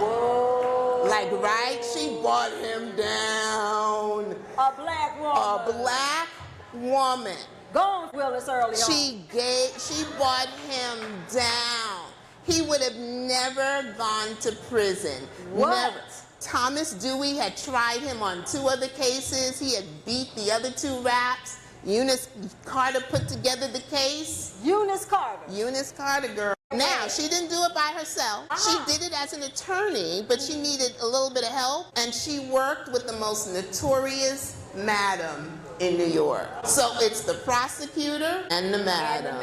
Whoa. Like, right? She brought him down. A black woman. A black woman. Go on, Willis, early on. She brought him down. He would have never gone to prison. What? Never. Thomas Dewey had tried him on 2 other cases. He had beat the other 2 raps. Eunice Carter put together the case. Eunice Carter. Eunice Carter, girl. Now, she didn't do it by herself. She did it as an attorney, but she needed a little bit of help, and she worked with the most notorious madam in New York. So it's the prosecutor and the madam.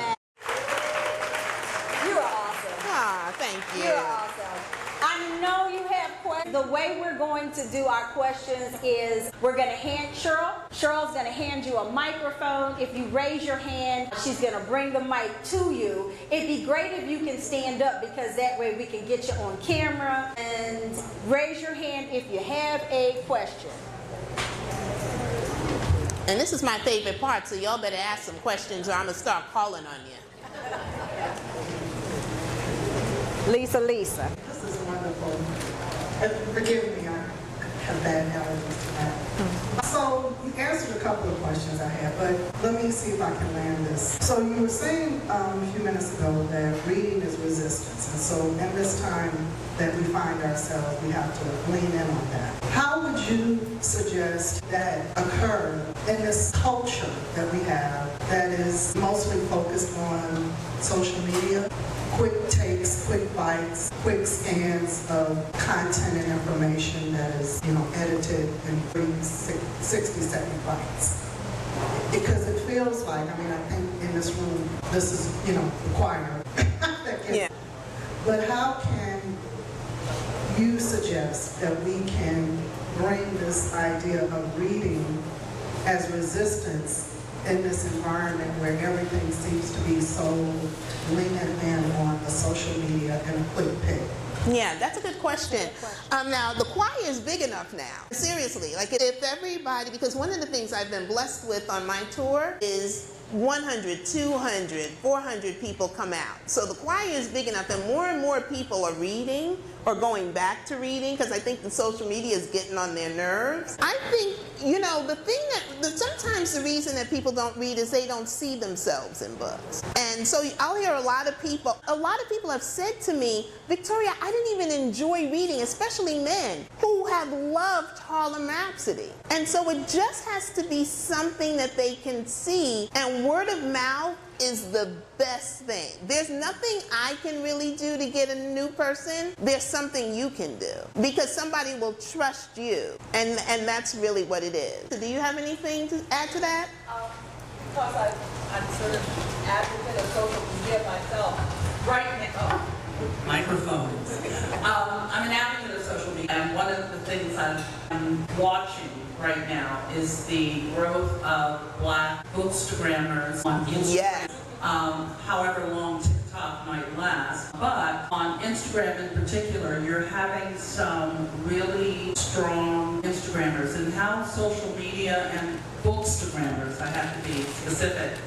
You're awesome. Ah, thank you. You're awesome. I know you have questions. The way we're going to do our questions is we're going to hand Cheryl's going to hand you a microphone. If you raise your hand, she's going to bring the mic to you. It'd be great if you can stand up, because that way we can get you on camera. And raise your hand if you have a question. And this is my favorite part, so y'all better ask some questions or I'm going to start calling on you. Lisa. This is wonderful. Forgive me, I have bad allergies to that. So you answered a couple of questions I had, but let me see if I can land this. So you were saying a few minutes ago that reading is resistance. And so in this time that we find ourselves, we have to lean in on that. How would you suggest that occur in this culture that we have that is mostly focused on social media? Quick takes, quick bites, quick scans of content and information that is, edited in 60-second bites. Because it feels like, I think in this room, this is, the choir. But how can you suggest that we can bring this idea of reading as resistance in this environment where everything seems to be so leaning in on the social media and a quick pick? Yeah, that's a good question. Now, the choir is big enough now. Seriously, like if everybody, because one of the things I've been blessed with on my tour is 100, 200, 400 people come out. So the choir is big enough and more people are reading or going back to reading, because I think the social media is getting on their nerves. I think, the thing sometimes the reason that people don't read is they don't see themselves in books. And so I'll hear a lot of people have said to me, Victoria, I didn't even enjoy reading, especially men who have loved Harlem Rhapsody. And so it just has to be something that they can see, and word of mouth is the best thing. There's nothing I can really do to get a new person. There's something you can do, because somebody will trust you, and that's really what it is. So do you have anything to add to that? Because I'm sort of advocate of social media myself right now. Microphones. I'm an advocate of social media, and one of the things I'm watching right now is the growth of Black bookstagrammers on Instagram. Yes. However long TikTok might last. But on Instagram in particular, you're having some really strong Instagrammers, and how social media and bookstagrammers, I have to be specific.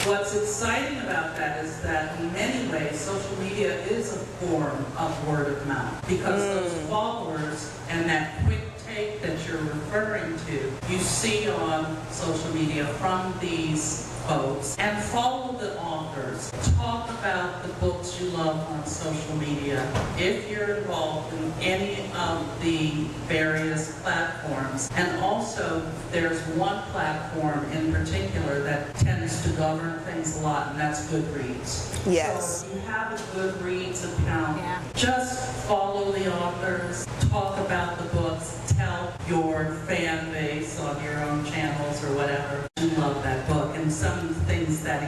What's exciting about that is that in many ways, social media is a form of word of mouth, because those followers and that quick take that you're referring to, you see on social media from these folks, and follow the authors. Talk about the books you love on social media. If you're involved in any of the various platforms, and also there's one platform in particular that tends to govern things a lot, and that's Goodreads. Yes. So if you have a Goodreads account, just follow the authors, talk about the books, tell your fan base on your own channels or whatever you love that book, and some of the things that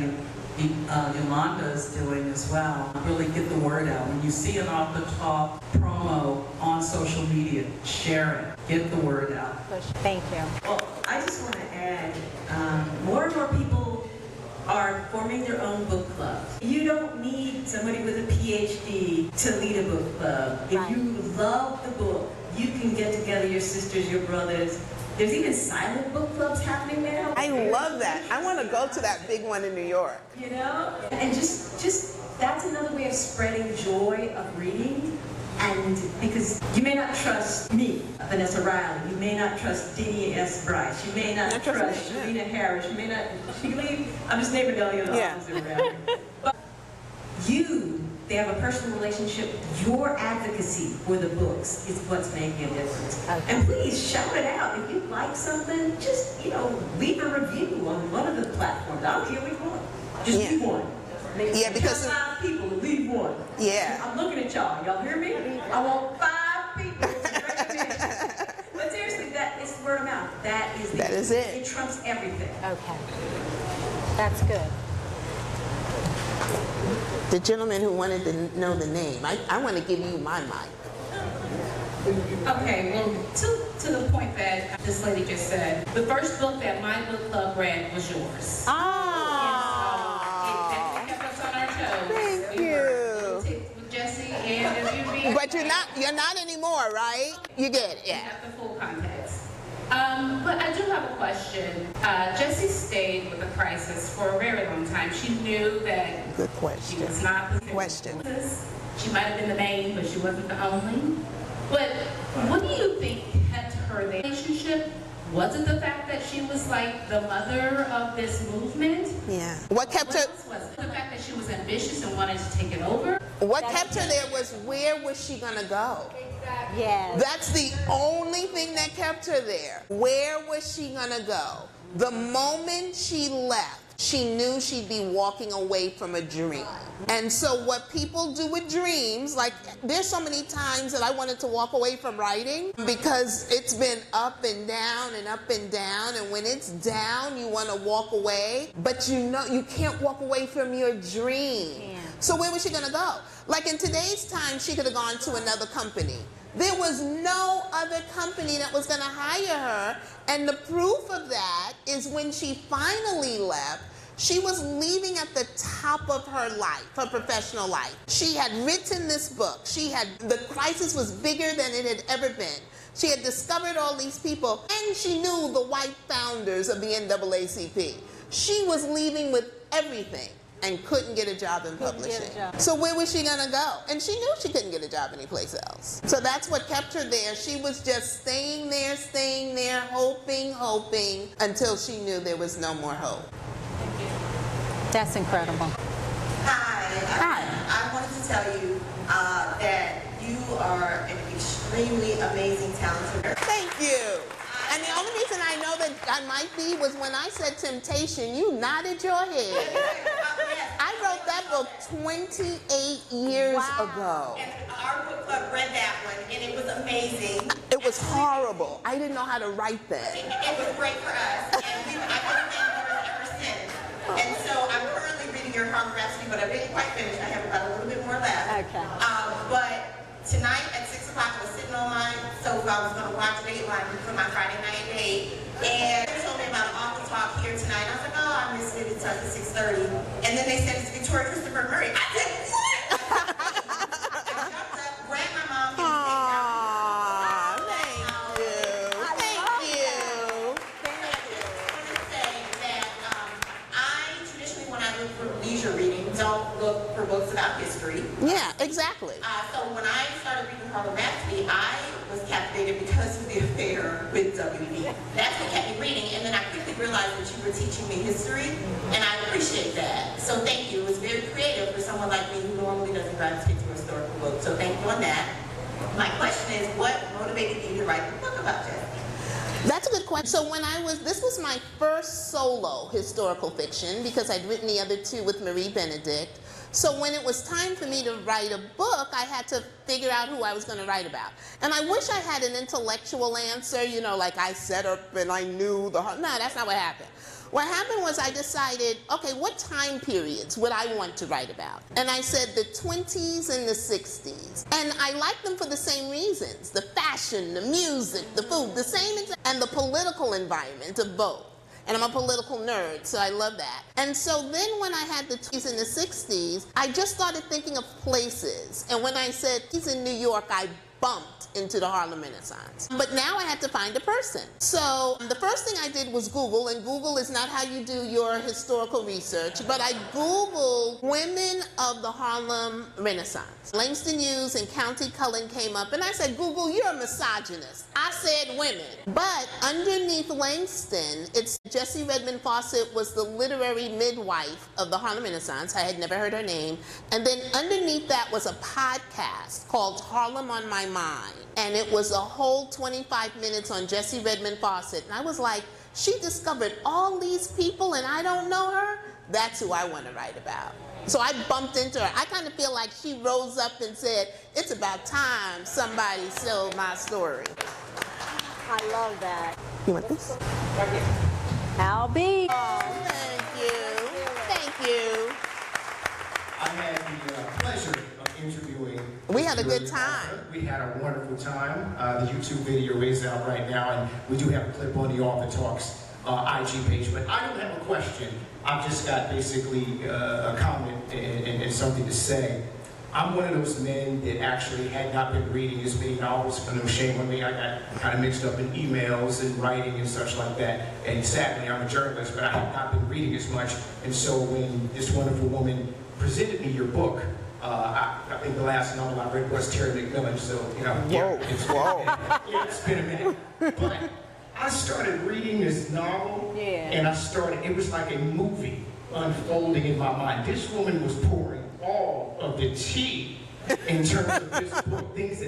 Yolanda is doing as well. Really get the word out. When you see an off-the-top promo on social media, share it. Get the word out. Thank you. Well, I just want to add, more and more people are forming their own book clubs. You don't need somebody with a PhD to lead a book club. If you love the book, you can get together your sisters, your brothers. There's even silent book clubs happening now. I love that. I want to go to that big one in New York. You know? And just that's another way of spreading joy of reading. And because you may not trust me, Vanessa Riley, you may not trust Dini S. Bryce, you may not trust Sharina Harris, you may not, I'm just naming all the other authors around here. But they have a personal relationship. Your advocacy for the books is what's making a difference. Okay. And please shout it out. If you like something, just, leave a review on one of the platforms. I don't care which one. Just leave one. Yeah, because 5 people, leave one. Yeah. I'm looking at y'all. Y'all hear me? I want 5 people. But seriously, that is word of mouth. That is it. It trumps everything. Okay. That's good. The gentleman who wanted to know the name, I want to give you my mic. Okay, well, to the point that this lady just said, the first book that my book club read was yours. It kept us on our toes. Thank you. With Jessie and But you're not anymore, right? You get it, yeah. Have the full context. But I do have a question. Jessie stayed with the crisis for a very long time. She knew that good question. She was not the question. She might have been the main, but she wasn't the only. But what do you think kept her there? Relationship? Was it the fact that she was like the mother of this movement? Yeah. What kept her? Was it the fact that she was ambitious and wanted to take it over? What kept her there was, where was she gonna go? Yes. That's the only thing that kept her there. Where was she gonna go? The moment she left, she knew she'd be walking away from a dream. And so what people do with dreams, like there's so many times that I wanted to walk away from writing because it's been up and down and up and down, and when it's down you want to walk away, but you can't walk away from your dream. So where was she gonna go? Like in today's time, she could have gone to another company. There was no other company that was going to hire her, and the proof of that is when she finally left, she was leaving at the top of her life, her professional life. She had written this book. The crisis was bigger than it had ever been. She had discovered all these people, and she knew the white founders of the NAACP. She was leaving with everything and couldn't get a job in publishing. So where was she gonna go? And she knew she couldn't get a job anyplace else. So that's what kept her there. She was just staying there, hoping, until she knew there was no more hope. That's incredible. Hi. I wanted to tell you that you are an extremely amazing, talented. Thank you. And the only reason I know that I might be was when I said temptation, you nodded your head. I wrote that book 28 years ago. And our book club read that one, and it was amazing. It was horrible. I didn't know how to write that. It was great for us, and I've been saying yours ever since. And so I'm currently reading your Harlem Rhapsody, but I didn't quite finish. I have about a little bit more left. Okay. But tonight at 6 o'clock, I was sitting on my sofa. I was going to watch Dateline for my Friday night date. And they told me about an author talk here tonight. I was like, oh, I missed it. It's at 6:30. And then they said it's Victoria Christopher Murray. I said, what? I jumped up, grabbed my mom. Thank you. I just want to say that I traditionally, when I look for leisure reading, don't look for books about history. Yeah, exactly. So when I started reading Harlem Rhapsody, I was captivated because of the affair with W.E. That's what kept me reading, and then I quickly realized that you were teaching me history, and I appreciate that. So thank you. It was very creative for someone like me who normally doesn't gravitate to a historical book. So thank you on that. My question is, what motivated you to write the book about Jessie? That's a good question. So this was my first solo historical fiction because I'd written the other two with Marie Benedict. So when it was time for me to write a book, I had to figure out who I was going to write about. And I wish I had an intellectual answer, you know, like I set up and I knew no, that's not what happened. What happened was I decided, okay, what time periods would I want to write about? And I said the 20s and the 60s. And I like them for the same reasons. The fashion, the music, the food, the same, and the political environment of both. And I'm a political nerd, so I love that. And so then when I had the 20s and the 60s, I just started thinking of places. And when I said he's in New York, I bumped into the Harlem Renaissance. But now I had to find a person. So the first thing I did was Google, and Google is not how you do your historical research, but I Googled women of the Harlem Renaissance. Langston Hughes and County Cullen came up, and I said, Google, you're a misogynist. I said women. But underneath Langston, it's Jessie Redmon Fauset was the literary midwife of the Harlem Renaissance. I had never heard her name. And then underneath that was a podcast called Harlem on My Mind. And it was a whole 25 minutes on Jessie Redmon Fauset. And I was like, she discovered all these people and I don't know her? That's who I want to write about. So I bumped into her. I kind of feel like she rose up and said, it's about time somebody told my story. I love that. You want this? Al B. Oh, thank you. Thank you. I had the pleasure of interviewing. We had a good time. We had a wonderful time. The YouTube video is out right now, and we do have a clip on the Author Talks IG page. But I don't have a question. I've just got basically a comment and something to say. I'm one of those men that actually had not been reading as many novels. No shame on me. I got kind of mixed up in emails and writing and such like that. And sadly, I'm a journalist, but I have not been reading as much. And so when this wonderful woman presented me your book, I think the last novel I read was Terry McMillan, so, you know, yeah, it's been a minute. But I started reading this novel, and it was like a movie unfolding in my mind. This woman was pouring all of the tea in terms of this book, things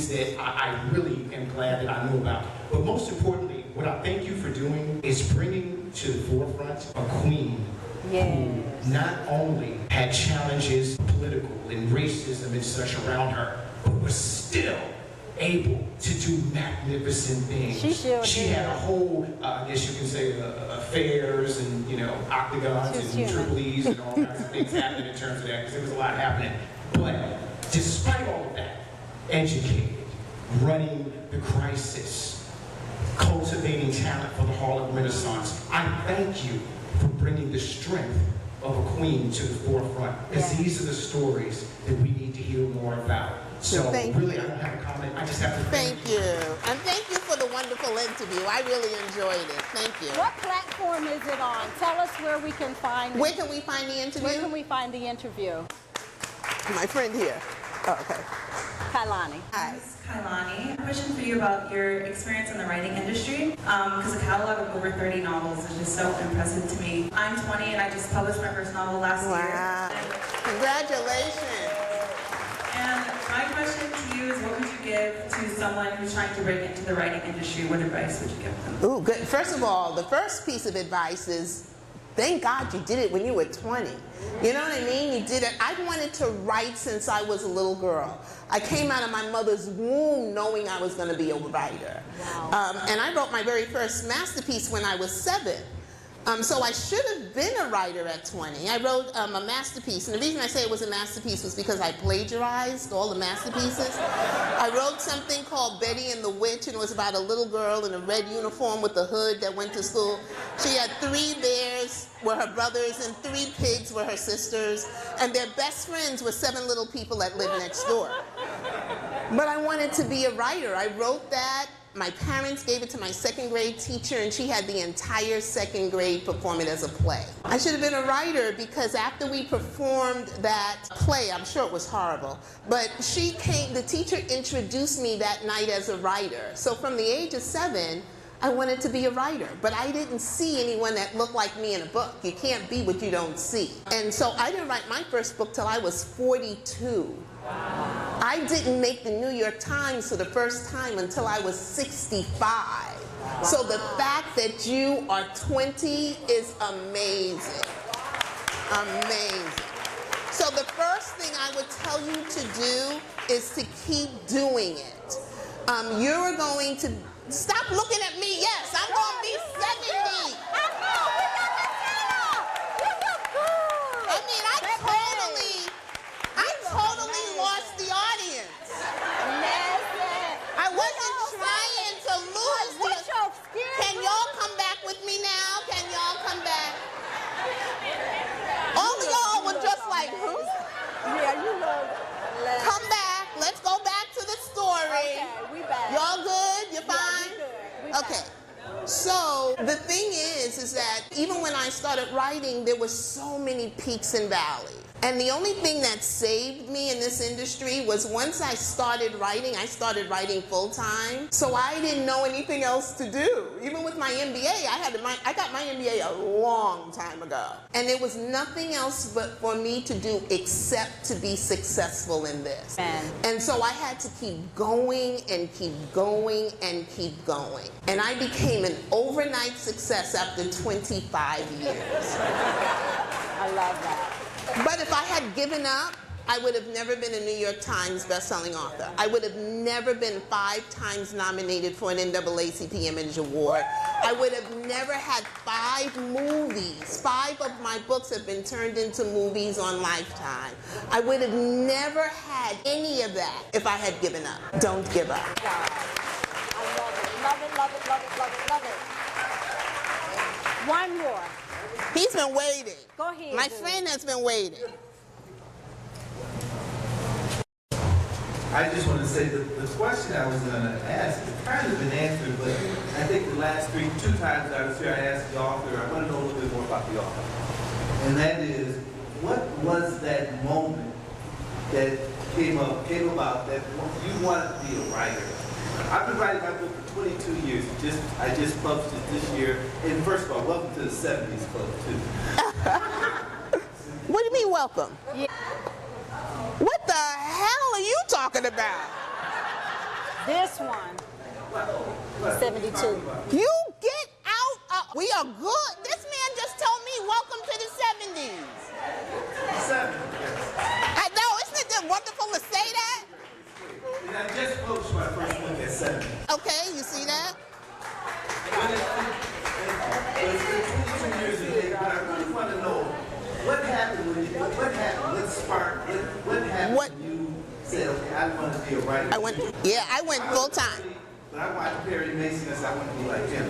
that I really am glad that I know about. But most importantly, what I thank you for doing is bringing to the forefront a queen who not only had challenges, political and racism and such around her, but was still able to do magnificent things. She had a whole, I guess you can say, affairs and, you know, octagons and triple E's and all kinds of things happening in terms of that, because there was a lot happening. But despite all of that, educated, running the crisis, cultivating talent for the Harlem Renaissance, I thank you for bringing the strength of a queen to the forefront, because these are the stories that we need to hear more about. So really, I don't have a comment. I just have to thank you. And thank you for the wonderful interview. I really enjoyed it. Thank you. What platform is it on? Tell us where we can find it. Where can we find the interview? Where can we find the interview? My friend here. Oh, okay. Kailani. Hi. Kailani. I have a question for you about your experience in the writing industry, because a catalog of over 30 novels is just so impressive to me. I'm 20 and I just published my first novel last year. Wow. Congratulations. And my question to you is, what would you give to someone who's trying to break into the writing industry? What advice would you give them? Ooh, good. First of all, the first piece of advice is, thank God you did it when you were 20. You know what I mean? You did it. I wanted to write since I was a little girl. I came out of my mother's womb knowing I was going to be a writer. Wow. And I wrote my very first masterpiece when I was 7. So I should have been a writer at 20. I wrote a masterpiece, and the reason I say it was a masterpiece was because I plagiarized all the masterpieces. I wrote something called Betty and the Witch, and it was about a little girl in a red uniform with a hood that went to school. She had 3 bears were her brothers, and 3 pigs were her sisters, and their best friends were 7 little people that lived next door. But I wanted to be a writer. I wrote that. My parents gave it to my second grade teacher, and she had the entire second grade perform it as a play. I should have been a writer, because after we performed that play, I'm sure it was horrible, but the teacher introduced me that night as a writer. So from the age of 7, I wanted to be a writer, but I didn't see anyone that looked like me in a book. You can't be what you don't see. And so I didn't write my first book till I was 42. Wow. I didn't make the New York Times for the first time until I was 65. Wow. So the fact that you are 20 is amazing. Amazing. So the first thing I would tell you to do is to keep doing it. You're going to stop looking at me. Yes, I'm going to be 70. I mean, I totally lost the audience. I wasn't trying to lose the. Can y'all come back with me now? Can y'all come back? All of y'all were just like, who? Yeah, you look. Come back. Let's go back to the story. Okay, we back. Y'all good? You fine? Yeah, we good. Okay. So the thing is that even when I started writing, there were so many peaks and valleys. And the only thing that saved me in this industry was once I started writing full time. So I didn't know anything else to do. Even with my MBA, I got my MBA a long time ago. And there was nothing else but for me to do except to be successful in this. And so I had to keep going and keep going and keep going. And I became an overnight success after 25 years. I love that. But if I had given up, I would have never been a New York Times bestselling author. I would have never been 5 times nominated for an NAACP Image Award. I would have never had 5 movies. 5 of my books have been turned into movies on Lifetime. I would have never had any of that if I had given up. Don't give up. I love it, love it, love it, love it, love it, love it. One more. He's been waiting. Go ahead. My friend has been waiting. I just want to say that the question I was going to ask has kind of been answered, but I think the last 2 times I was here, I asked the author, I want to know a little bit more about the author. And that is, what was that moment that came about that you wanted to be a writer? I've been writing my book for 22 years. I just published it this year. And first of all, welcome to the 70s Club, too. What do you mean, welcome? Yeah. What the hell are you talking about? This one. 72. You get out. We are good. This man just told me, welcome to the 70s. I know, isn't it just wonderful to say that? And I just published my first book at 70. Okay, you see that? It's been 22 years today, but I really want to know what happened when what happened when you said, okay, I want to be a writer. I went full time. But I watched Perry Mason and I said, I want to be like him.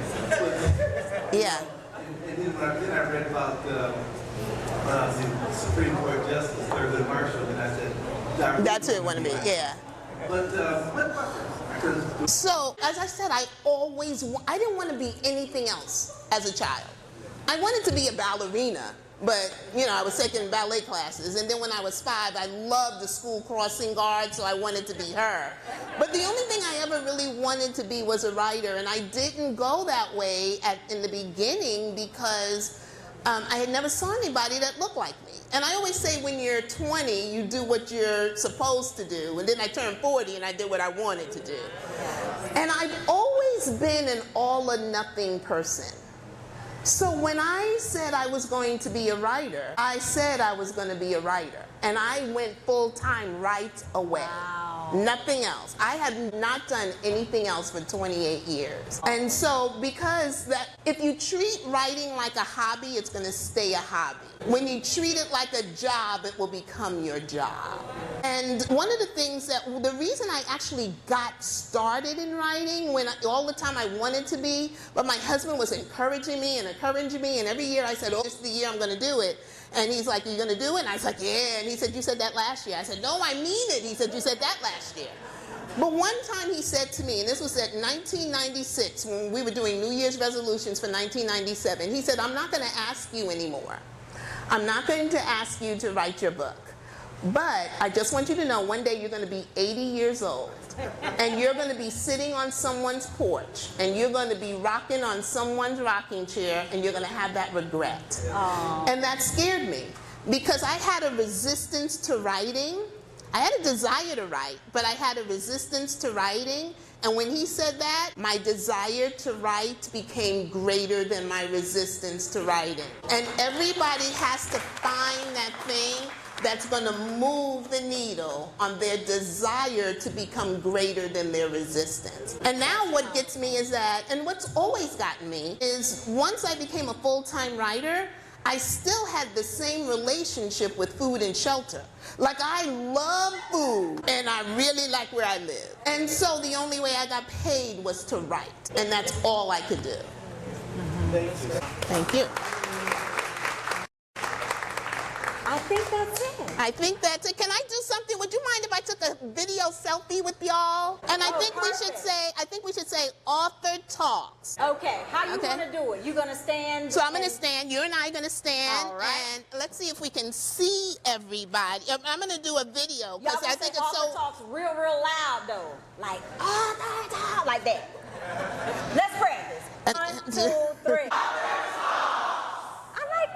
Yeah. And then I read about the Supreme Court Justice Thurgood Marshall, and I said, that's who I want to be, yeah. But what about this? So, as I said, I didn't want to be anything else as a child. I wanted to be a ballerina, but, I was taking ballet classes. And then when I was 5, I loved the school crossing guard, so I wanted to be her. But the only thing I ever really wanted to be was a writer. And I didn't go that way in the beginning because I had never saw anybody that looked like me. And I always say when you're 20, you do what you're supposed to do. And then I turned 40 and I did what I wanted to do. And I've always been an all or nothing person. So when I said I was going to be a writer, I said I was going to be a writer. And I went full time right away. Wow. Nothing else. I have not done anything else for 28 years. And so because if you treat writing like a hobby, it's going to stay a hobby. When you treat it like a job, it will become your job. And one of the things the reason I actually got started in writing all the time I wanted to be, but my husband was encouraging me, and every year I said, oh, this is the year I'm going to do it. And he's like, are you going to do it? And I was like, yeah. And he said, you said that last year. I said, no, I mean it. He said, you said that last year. But one time he said to me, and this was at 1996 when we were doing New Year's resolutions for 1997, he said, I'm not going to ask you anymore. I'm not going to ask you to write your book. But I just want you to know one day you're going to be 80 years old and you're going to be sitting on someone's porch and you're going to be rocking on someone's rocking chair and you're going to have that regret. Aww. And that scared me because I had a resistance to writing. I had a desire to write, but I had a resistance to writing. And when he said that, my desire to write became greater than my resistance to writing. And everybody has to find that thing that's going to move the needle on their desire to become greater than their resistance. And now what gets me is that, and what's always gotten me, is once I became a full-time writer, I still had the same relationship with food and shelter. Like, I love food, and I really like where I live. And so the only way I got paid was to write, and that's all I could do. Thank you. I think that's it. I think that's it. Can I do something? Would you mind if I took a video selfie with y'all? And I think we should say author talks. Okay, how you gonna do it? You gonna stand? So I'm gonna stand. You and I are gonna stand. All right. And let's see if we can see everybody. I'm gonna do a video because I think it's author so. talks real loud though, like author talk, like that. Let's practice. 1, 2, 3.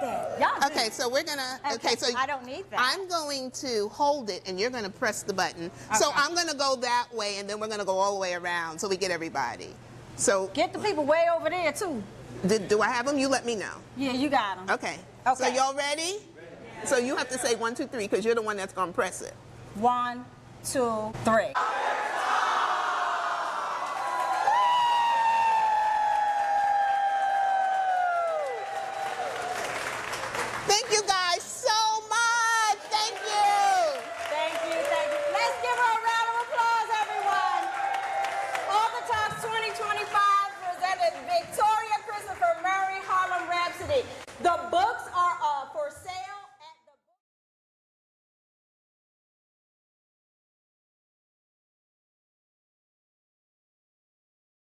That. Okay, so we're gonna. Okay, so I don't need that. I'm going to hold it, and you're gonna press the button. Okay. So I'm gonna go that way, and then we're gonna go all the way around, so we get everybody. So get the people way over there too. Do I have them? You let me know. Yeah, you got them. Okay. So y'all ready? So you have to say 1, 2, 3, because you're the one that's gonna press it. 1, 2, 3. Thank you, guys.